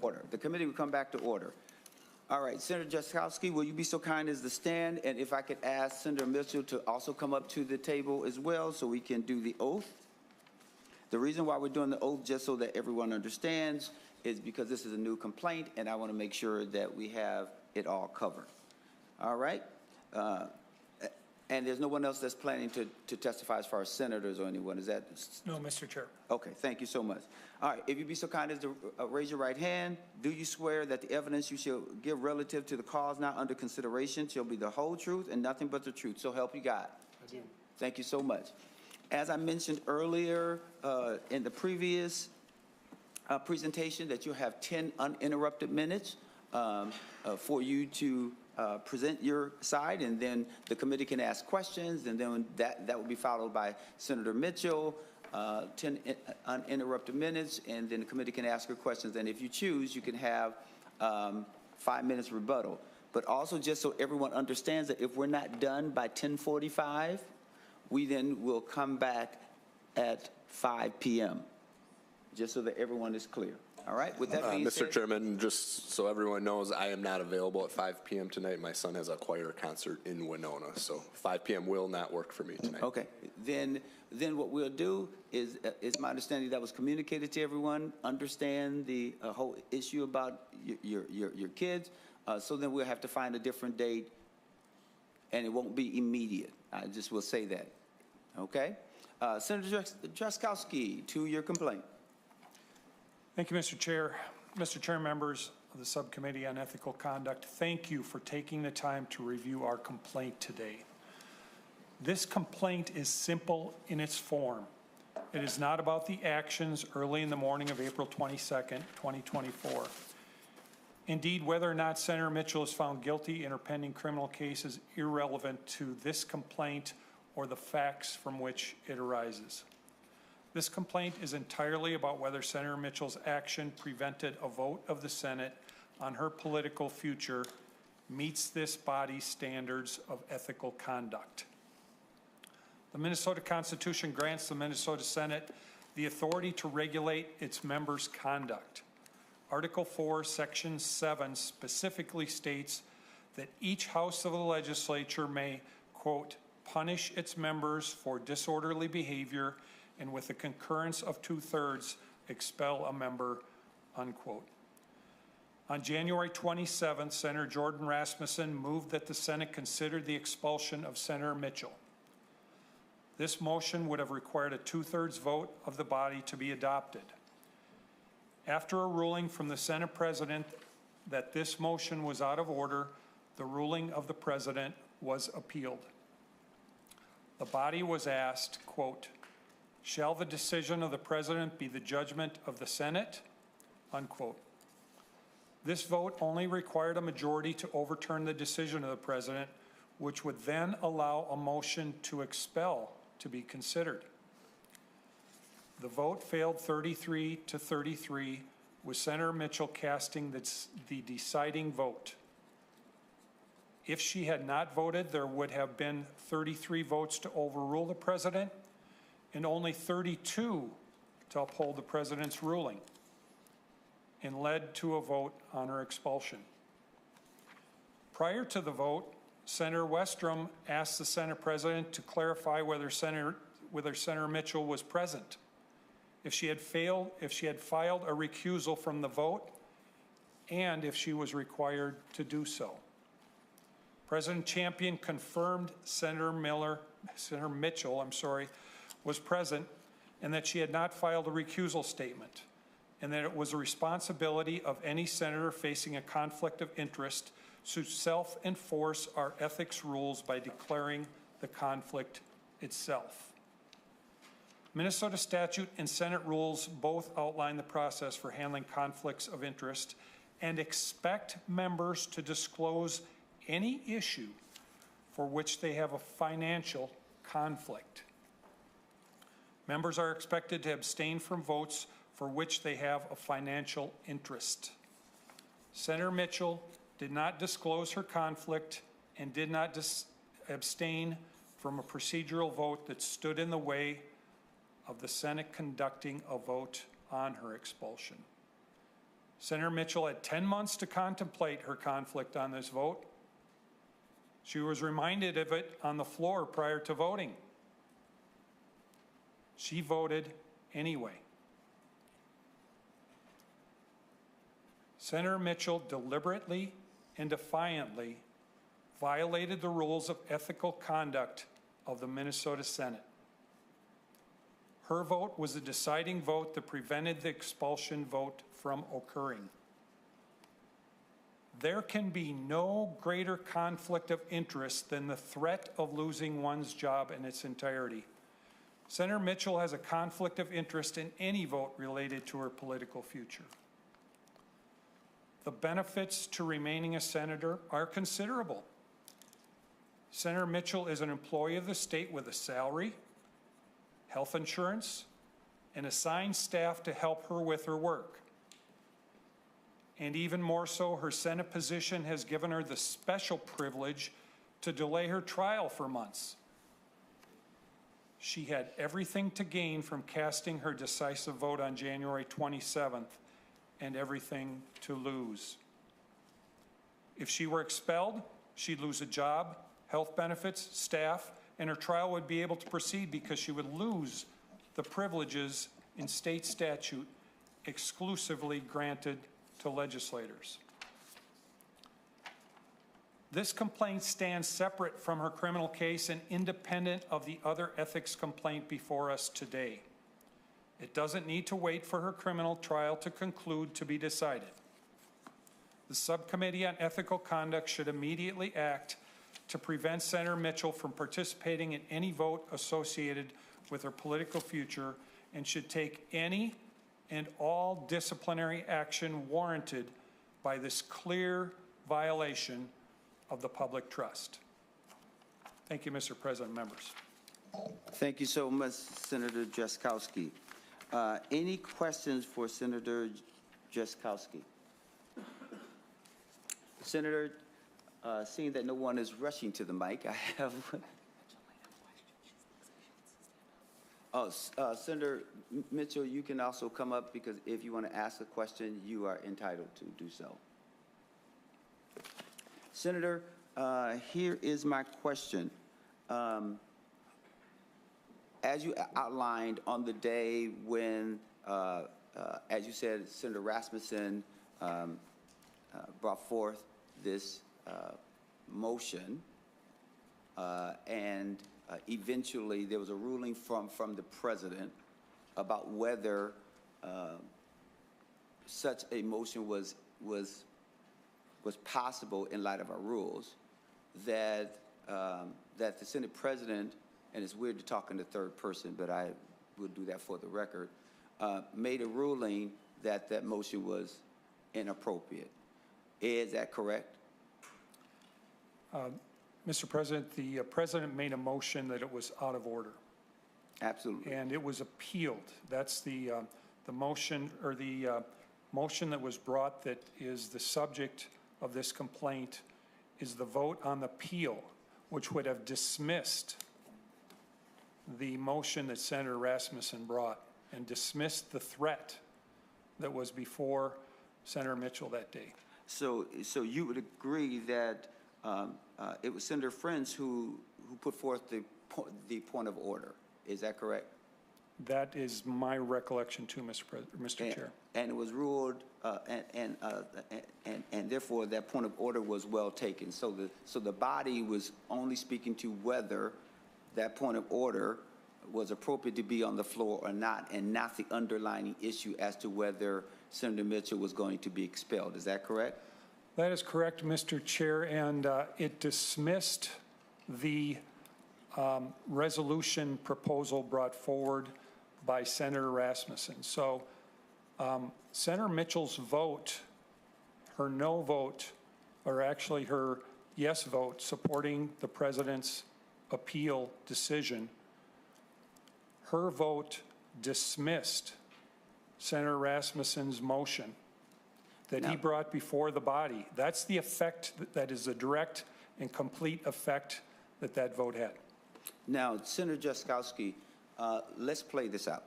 Order. The committee will come back to order. All right, Senator Jaskowski, will you be so kind as to stand? And if I could ask Senator Mitchell to also come up to the table as well so we can do the oath. The reason why we're doing the oath, just so that everyone understands, is because this is a new complaint and I want to make sure that we have it all covered. All right? And there's no one else that's planning to testify as far as senators or anyone, is that? No, Mr. Chair. Okay, thank you so much. All right, if you'd be so kind as to raise your right hand, do you swear that the evidence you shall give relative to the cause now under consideration shall be the whole truth and nothing but the truth? So help you God. I do. Thank you so much. As I mentioned earlier in the previous presentation, that you have 10 uninterrupted minutes for you to present your side, and then the committee can ask questions, and then that will be followed by Senator Mitchell, 10 uninterrupted minutes, and then the committee can ask her questions. And if you choose, you can have 5 minutes rebuttal. But also, just so everyone understands, that if we're not done by 10:45, we then will come back at 5 p.m., just so that everyone is clear. All right, with that being said. Mr. Chairman, just so everyone knows, I am not available at 5 p.m. tonight. My son has a choir concert in Winona, so 5 p.m. will not work for me tonight. Okay, then what we'll do is my understanding that was communicated to everyone, understand the whole issue about your kids, so then we'll have to find a different date, and it won't be immediate. I just will say that, okay? Senator Jaskowski, to your complaint. Thank you, Mr. Chair. Mr. Chair, members of the Subcommittee on Ethical Conduct, thank you for taking the time to review our complaint today. This complaint is simple in its form. It is not about the actions early in the morning of April 22nd, 2024. Indeed, whether or not Senator Mitchell is found guilty in her pending criminal case is irrelevant to this complaint or the facts from which it arises. This complaint is entirely about whether Senator Mitchell's action prevented a vote of the Senate on her political future meets this body's standards of ethical conduct. The Minnesota Constitution grants the Minnesota Senate the authority to regulate its members' conduct. Article 4, Section 7 specifically states that each house of the legislature may, quote, punish its members for disorderly behavior and with the concurrence of 2/3 expel a member, unquote. On January 27th, Senator Jordan Rasmussen moved that the Senate consider the expulsion of Senator Mitchell. This motion would have required a 2/3 vote of the body to be adopted. After a ruling from the Senate President that this motion was out of order, the ruling of the President was appealed. The body was asked, quote, shall the decision of the President be the judgment of the Senate, unquote. This vote only required a majority to overturn the decision of the President, which would then allow a motion to expel to be considered. The vote failed 33-33, with Senator Mitchell casting the deciding vote. If she had not voted, there would have been 33 votes to overrule the President and only 32 to uphold the President's ruling, and led to a vote on her expulsion. Prior to the vote, Senator Westrom asked the Senate President to clarify whether Senator Mitchell was present, if she had filed a recusal from the vote, and if she was required to do so. President Champion confirmed Senator Mitchell was present, and that she had not filed a recusal statement, and that it was the responsibility of any senator facing a conflict of interest to self-enforce our ethics rules by declaring the conflict itself. Minnesota statute and Senate rules both outline the process for handling conflicts of interest and expect members to disclose any issue for which they have a financial conflict. Members are expected to abstain from votes for which they have a financial interest. Senator Mitchell did not disclose her conflict and did not abstain from a procedural vote that stood in the way of the Senate conducting a vote on her expulsion. Senator Mitchell had 10 months to contemplate her conflict on this vote. She was reminded of it on the floor prior to voting. She voted anyway. Senator Mitchell deliberately and defiantly violated the rules of ethical conduct of the Minnesota Senate. Her vote was the deciding vote that prevented the expulsion vote from occurring. There can be no greater conflict of interest than the threat of losing one's job in its entirety. Senator Mitchell has a conflict of interest in any vote related to her political future. The benefits to remaining a senator are considerable. Senator Mitchell is an employee of the state with a salary, health insurance, and assigned staff to help her with her work. And even more so, her Senate position has given her the special privilege to delay her trial for months. She had everything to gain from casting her decisive vote on January 27th and everything to lose. If she were expelled, she'd lose a job, health benefits, staff, and her trial would be able to proceed because she would lose the privileges in state statute exclusively granted to legislators. This complaint stands separate from her criminal case and independent of the other ethics complaint before us today. It doesn't need to wait for her criminal trial to conclude to be decided. The Subcommittee on Ethical Conduct should immediately act to prevent Senator Mitchell from participating in any vote associated with her political future and should take any and all disciplinary action warranted by this clear violation of the public trust. Thank you, Mr. President, members. Thank you so much, Senator Jaskowski. Any questions for Senator Jaskowski? Senator, seeing that no one is rushing to the mic, I have. Senator Mitchell, you can also come up because if you want to ask a question, you are entitled to do so. Senator, here is my question. As you outlined on the day when, as you said, Senator Rasmussen brought forth this motion, and eventually there was a ruling from the president about whether such a motion was possible in light of our rules, that that the Senate president, and it's weird to talk in the third person, but I will do that for the record, made a ruling that that motion was inappropriate. Is that correct? Mr. President, the president made a motion that it was out of order. Absolutely. And it was appealed. That's the motion, or the motion that was brought that is the subject of this complaint is the vote on the appeal, which would have dismissed the motion that Senator Rasmussen brought and dismissed the threat that was before Senator Mitchell that day. So you would agree that it was Senator Friends who put forth the point of order. Is that correct? That is my recollection too, Mr. Chair. And it was ruled, and therefore that point of order was well taken. So the body was only speaking to whether that point of order was appropriate to be on the floor or not, and not the underlying issue as to whether Senator Mitchell was going to be expelled. Is that correct? That is correct, Mr. Chair, and it dismissed the resolution proposal brought forward by Senator Rasmussen. So Senator Mitchell's vote, her no vote, or actually her yes vote supporting the president's appeal decision, her vote dismissed Senator Rasmussen's motion that he brought before the body. That's the effect, that is the direct and complete effect that that vote had. Now, Senator Jaskowski, let's play this out.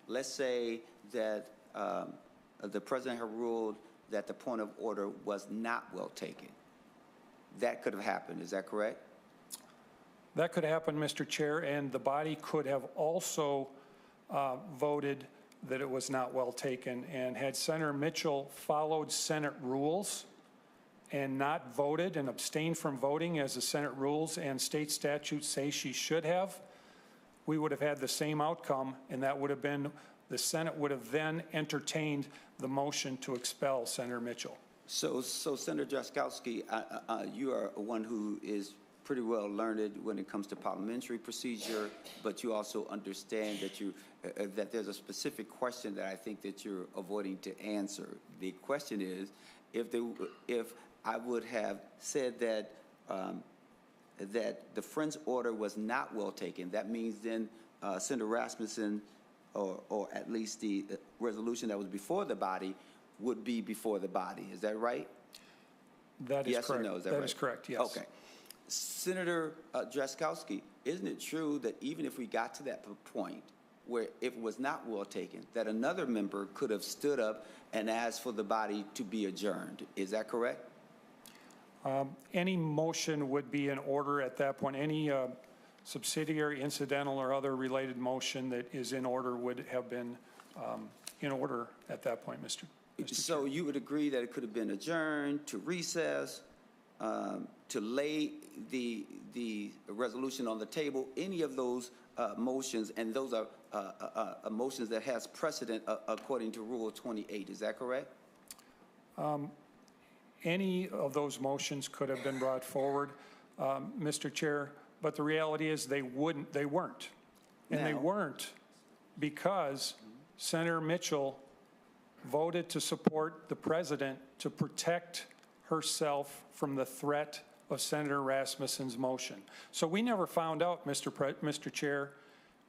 Let's say that the president had ruled that the point of order was not well taken. That could have happened. Is that correct? That could happen, Mr. Chair, and the body could have also voted that it was not well taken. And had Senator Mitchell followed Senate rules and not voted and abstained from voting as the Senate rules and state statutes say she should have, we would have had the same outcome, and that would have been, the Senate would have then entertained the motion to expel Senator Mitchell. So Senator Jaskowski, you are one who is pretty well learned when it comes to parliamentary procedure, but you also understand that that there's a specific question that I think that you're avoiding to answer. The question is, if I would have said that that the Friends order was not well taken, that means then Senator Rasmussen, or at least the resolution that was before the body, would be before the body. Is that right? That is yes correct. Or no? Is that right? That is correct, yes. Okay. Senator Jaskowski, isn't it true that even if we got to that point where it was not well taken, that another member could have stood up and asked for the body to be adjourned? Is that correct? Any motion would be in order at that point. Any subsidiary, incidental, or other related motion that is in order would have been in order at that point, Mr. So you would agree that it could have been adjourned, to recess, to lay the resolution on the table, any of those motions, and those are motions that has precedent according to Rule 28. Is that correct? Any of those motions could have been brought forward, Mr. Chair, but the reality is they weren't. And they Now- weren't because Senator Mitchell voted to support the president to protect herself from the threat of Senator Rasmussen's motion. So we never found out, Mr. Chair,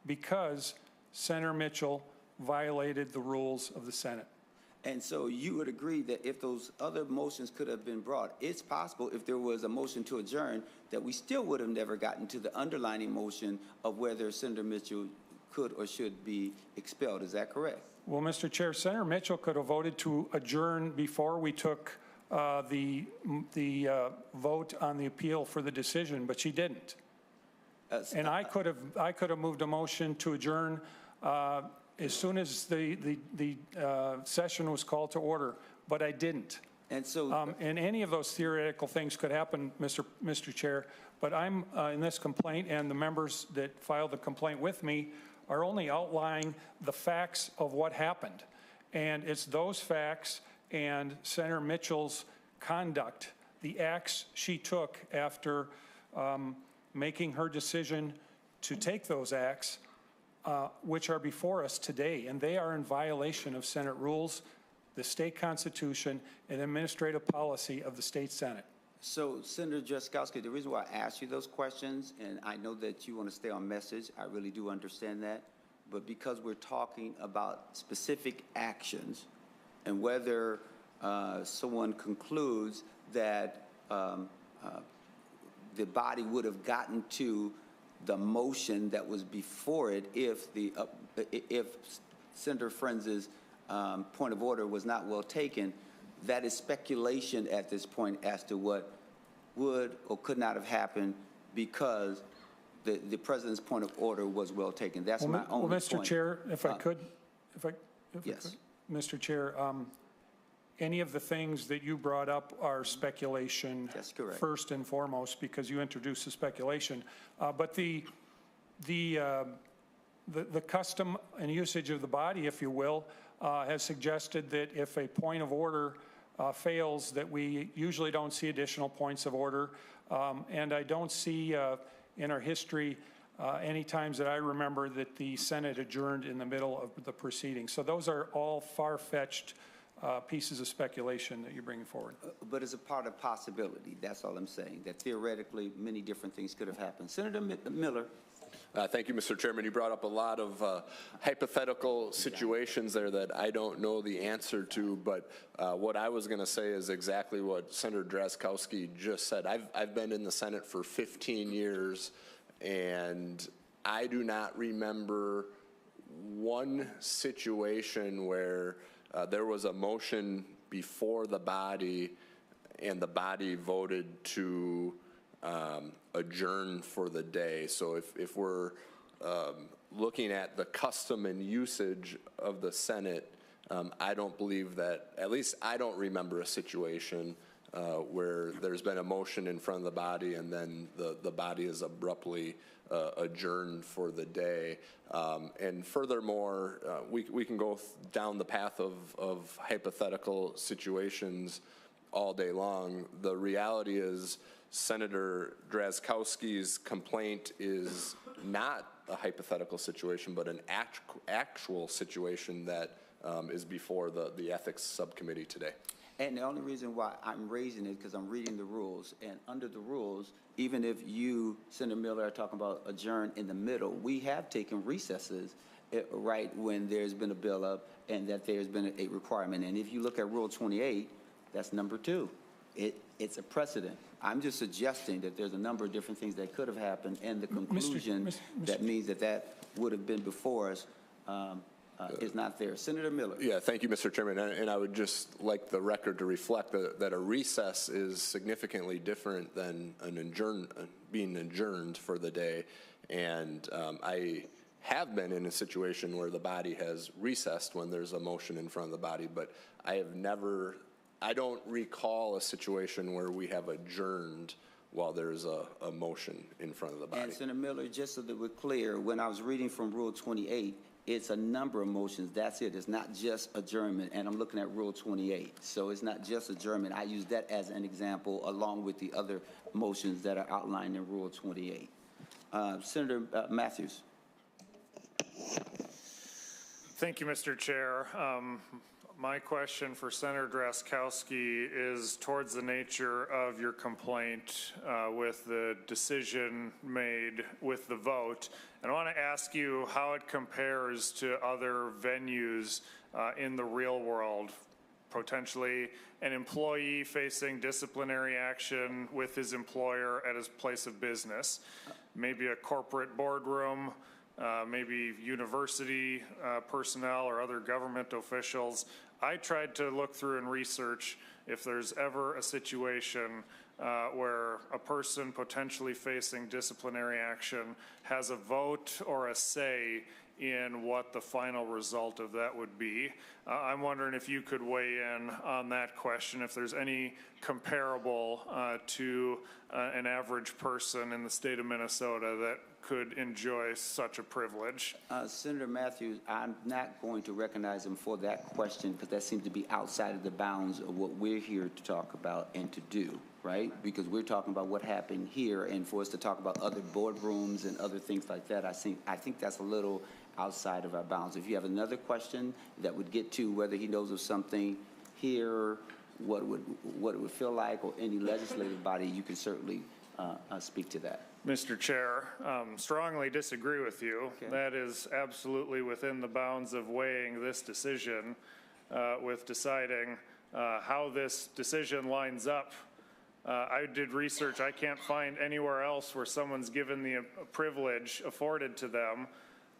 because Senator Mitchell violated the rules of the Senate. And so you would agree that if those other motions could have been brought, it's possible if there was a motion to adjourn, that we still would have never gotten to the underlining motion of whether Senator Mitchell could or should be expelled. Is that correct? Well, Mr. Chair, Senator Mitchell could have voted to adjourn before we took the vote on the appeal for the decision, but she didn't. And I could have moved a motion to adjourn as soon as the session was called to order, but I didn't. And so, And any of those theoretical things could happen, Mr. Chair, but I'm in this complaint, and the members that filed the complaint with me are only outlining the facts of what happened. And it's those facts and Senator Mitchell's conduct, the acts she took after making her decision to take those acts, which are before us today, and they are in violation of Senate rules, the state constitution, and administrative policy of the state Senate. so Senator Drazkowski, the reason why I asked you those questions, and I know that you want to stay on message, I really do understand that, but because we're talking about specific actions and whether someone concludes that the body would have gotten to the motion that was before it if Senator Friends's point of order was not well taken, that is speculation at this point as to what would or could not have happened because the president's point of order was well taken. That's my only point. Well, Mr. Chair, if I could, Yes. Mr. Chair, any of the things that you brought up are speculation. That's correct. First and foremost, because you introduced the speculation. But the custom and usage of the body, if you will, has suggested that if a point of order fails, that we usually don't see additional points of order. And I don't see in our history any times that I remember that the Senate adjourned in the middle of the proceedings. So those are all far-fetched pieces of speculation that you're bringing forward. But it's a part of possibility. That's all I'm saying, that theoretically many different things could have happened. Senator Miller. Thank you, Mr. Chairman. You brought up a lot of hypothetical situations there that I don't know the answer to, but what I was going to say is exactly what Senator Drazkowski just said. I've been in the Senate for 15 years, and I do not remember one situation where there was a motion before the body and the body voted to adjourn for the day. So if we're looking at the custom and usage of the Senate, I don't believe that, at least I don't remember a situation where there's been a motion in front of the body and then the body is abruptly adjourned for the day. And furthermore, we can go down the path of hypothetical situations all day long. The reality is Senator Drazkowski's complaint is not a hypothetical situation, but an actual situation that is before the ethics subcommittee today. And the only reason why I'm raising it is because I'm reading the rules. And under the rules, even if you, Senator Miller, are talking about adjourn in the middle, we have taken recesses right when there's been a bill up and that there's been a requirement. And if you look at Rule 28, that's number 2. It's a precedent. I'm just suggesting that there's a number of different things that could have happened, and the conclusion that means that would have been before us is not there. Senator Miller. Yeah, thank you, Mr. Chairman. And I would just like the record to reflect that a recess is significantly different than being adjourned for the day. And I have been in a situation where the body has recessed when there's a motion in front of the body, but I don't recall a situation where we have adjourned while there's a motion in front of the body. And Senator Miller, just so that we're clear, when I was reading from Rule 28, it's a number of motions. That's it. It's not just adjournment. And I'm looking at Rule 28. So it's not just adjournment. I use that as an example along with the other motions that are outlined in Rule 28. Senator Matthews. Thank you, Mr. Chair. My question for Senator Drazkowski is towards the nature of your complaint with the decision made with the vote. And I want to ask you how it compares to other venues in the real world, potentially an employee facing disciplinary action with his employer at his place of business, maybe a corporate boardroom, maybe university personnel or other government officials. I tried to look through and research if there's ever a situation where a person potentially facing disciplinary action has a vote or a say in what the final result of that would be. I'm wondering if you could weigh in on that question, if there's any comparable to an average person in the state of Minnesota that could enjoy such a privilege. Senator Matthews, I'm not going to recognize him for that question because that seems to be outside of the bounds of what we're here to talk about and to do, right? Because we're talking about what happened here, and for us to talk about other boardrooms and other things like that, I think that's a little outside of our bounds. If you have another question that would get to whether he knows of something here, what it would feel like, or any legislative body, you can certainly speak to that. Mr. Chair, strongly disagree with you. Okay. That is absolutely within the bounds of weighing this decision with deciding how this decision lines up. I did research. I can't find anywhere else where someone's given the privilege afforded to them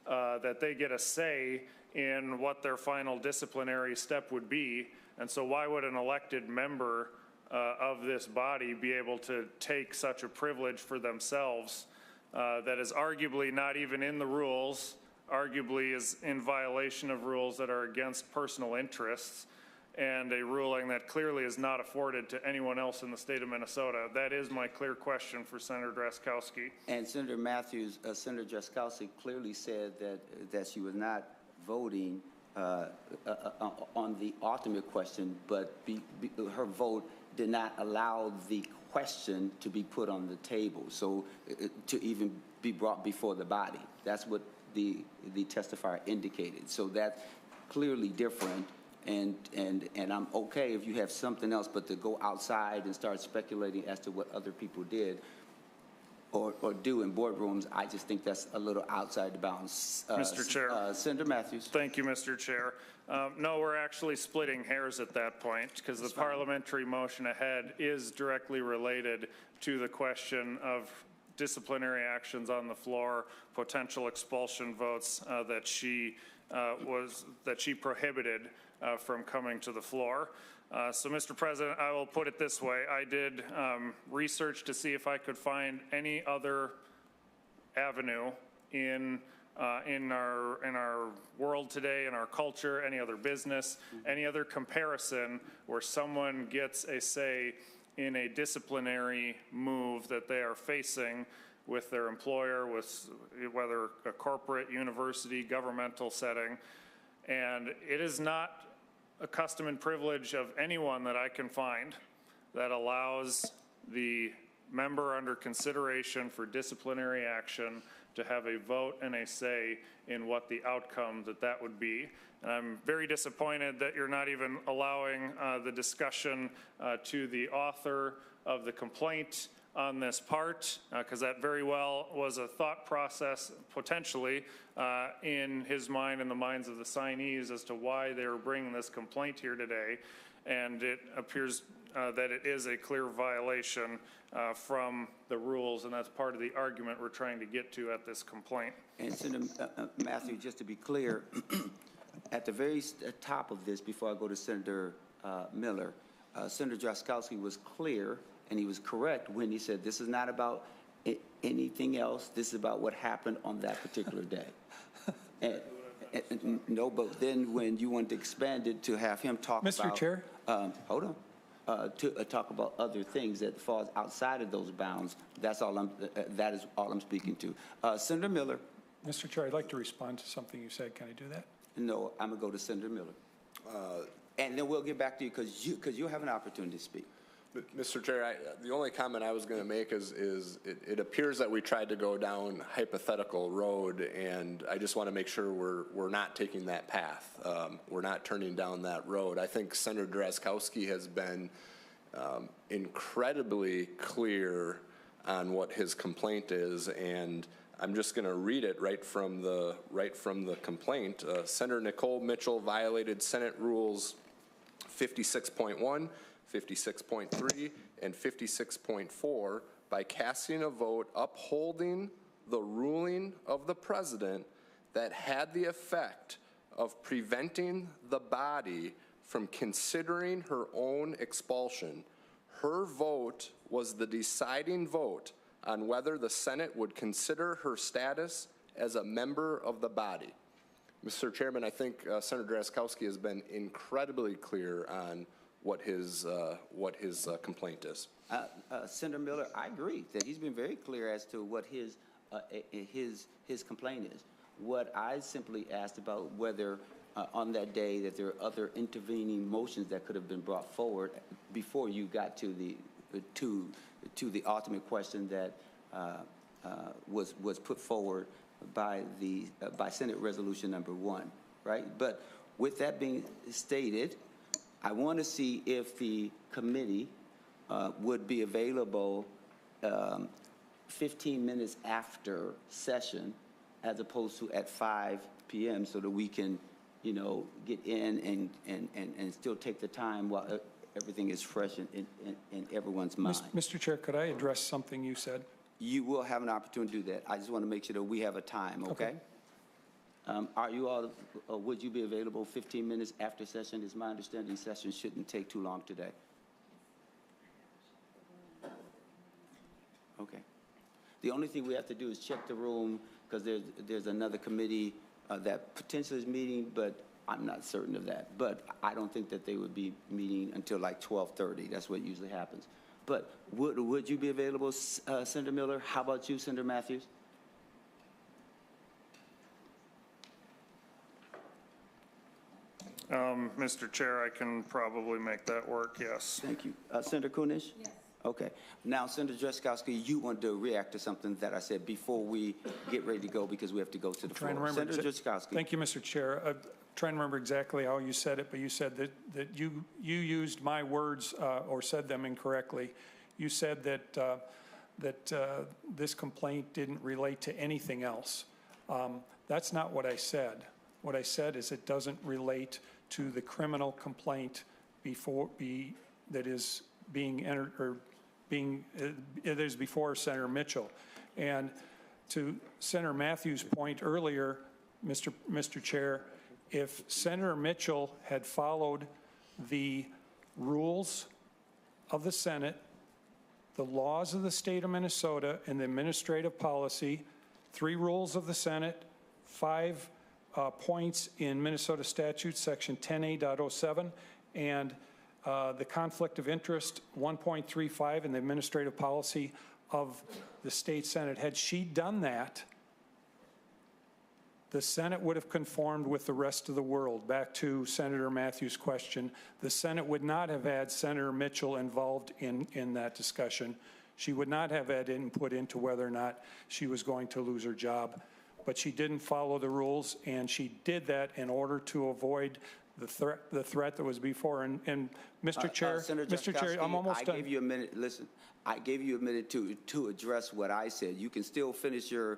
that they get a say in what their final disciplinary step would be. And so why would an elected member of this body be able to take such a privilege for themselves that is arguably not even in the rules, arguably is in violation of rules that are against personal interests, and a ruling that clearly is not afforded to anyone else in the state of Minnesota? That is my clear question for Senator Drazkowski. And Senator Matthews, Senator Drazkowski clearly said that she was not voting on the ultimate question, but her vote did not allow the question to be put on the table, so to even be brought before the body. That's what the testifier indicated. So that's clearly different, and I'm okay if you have something else, but to go outside and start speculating as to what other people did or do in boardrooms, I just think that's a little outside the bounds. Mr. Chair. Senator Matthews. Thank you, Mr. Chair. No, we're actually splitting hairs at that point because the parliamentary motion ahead is directly related to the question of disciplinary actions on the floor, potential expulsion votes that she prohibited from coming to the floor. So, Mr. President, I will put it this way. I did research to see if I could find any other avenue in our world today, in our culture, any other business, any other comparison where someone gets a say in a disciplinary move that they are facing with their employer, with whether a corporate, university, governmental setting. And it is not a custom and privilege of anyone that I can find that allows the member under consideration for disciplinary action to have a vote and a say in what the outcome that would be. And I'm very disappointed that you're not even allowing the discussion to the author of the complaint on this part, because that very well was a thought process potentially in his mind and the minds of the signees as to why they were bringing this complaint here today. And it appears that it is a clear violation from the rules, and that's part of the argument we're trying to get to at this complaint. And Senator Matthew, just to be clear, at the very top of this, before I go to Senator Miller, Senator Drazkowski was clear and he was correct when he said this is not about anything else. This is about what happened on that particular day. No, but then when you want to expand it to have him talk about— Mr. Chair? Hold on. To talk about other things that falls outside of those bounds, that is all I'm speaking to. Senator Miller. Mr. Chair, I'd like to respond to something you said. Can I do that? No, I'm going to go to Senator Miller. And then we'll get back to you because you'll have an opportunity to speak. Mr. Chair, the only comment I was going to make is it appears that we tried to go down hypothetical road, and I just want to make sure we're not taking that path. We're not turning down that road. I think Senator Drazkowski has been incredibly clear on what his complaint is, and I'm just going to read it right from the complaint. Senator Nicole Mitchell violated Senate Rules 56.1, 56.3, and 56.4 by casting a vote upholding the ruling of the president that had the effect of preventing the body from considering her own expulsion. Her vote was the deciding vote on whether the Senate would consider her status as a member of the body. Mr. Chairman, I think Senator Drazkowski has been incredibly clear on what his complaint is. Senator Miller, I agree that he's been very clear as to what his complaint is. What I simply asked about whether on that day that there are other intervening motions that could have been brought forward before you got to the ultimate question that was put forward by Senate Resolution number 1, right? But with that being stated, I want to see if the committee would be available 15 minutes after session as opposed to at 5 p.m. so that we can, you know, get in and still take the time while everything is fresh in everyone's mind. Mr. Chair, could I address something you said? You will have an opportunity to do that. I just want to make sure that we have a time, okay? Are you all, would you be available 15 minutes after session? Is my understanding session shouldn't take too long today. Okay. The only thing we have to do is check the room because there's another committee that potentially is meeting, but I'm not certain of that. But I don't think that they would be meeting until like 12:30. That's what usually happens. But would you be available, Senator Miller? How about you, Senator Matthews? Mr. Chair, I can probably make that work, yes. Thank you. Senator Kunish? Yes. Okay. Now, Senator Drazkowski, you want to react to something that I said before we get ready to go because we have to go to the floor. Senator Drazkowski. Thank you, Mr. Chair. I'm trying to remember exactly how you said it, but you said that you used my words or said them incorrectly. You said that this complaint didn't relate to anything else. That's not what I said. What I said is it doesn't relate to the criminal complaint that is being entered or it is before Senator Mitchell. And to Senator Matthews' point earlier, Mr. Chair, if Senator Mitchell had followed the rules of the Senate, the laws of the state of Minnesota, and the administrative policy, 3 rules of the Senate, 5 points in Minnesota statute section 10A.07, and the conflict of interest 1.35 in the administrative policy of the state Senate. Had she done that, the Senate would have conformed with the rest of the world. Back to Senator Matthews' question, the Senate would not have had Senator Mitchell involved in that discussion. She would not have had input into whether or not she was going to lose her job. But she didn't follow the rules, and she did that in order to avoid the threat that was before. And Mr. Chair, Mr. Chair, I'm almost done. I gave you a minute. Listen, I gave you a minute to address what I said. You can still finish your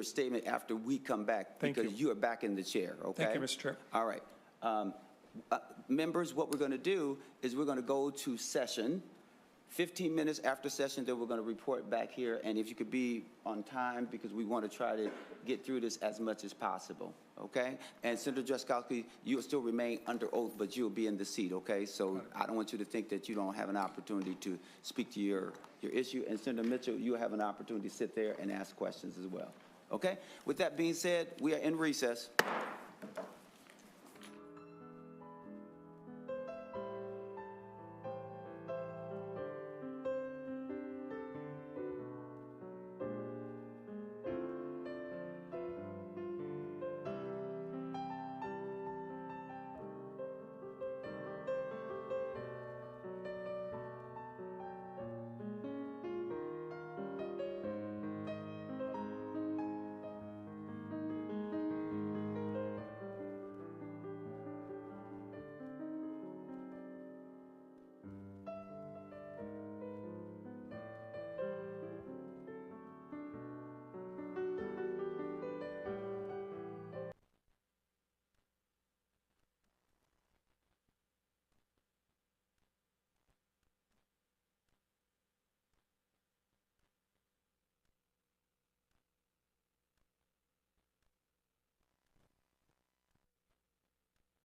statement after we come back because you are back in the chair. Okay. Thank you, Mr. Chair. All right, members. What we're going to do is we're going to go to session. 15 minutes after session, then we're going to report back here, and if you could be on time, because we want to try to get through this as much as possible, okay? And Senator Drazkowski, you'll still remain under oath, but you'll be in the seat, okay? So I don't want you to think that you don't have an opportunity to speak to your issue. And Senator Mitchell, you'll have an opportunity to sit there and ask questions as well, okay? With that being said, we are in recess.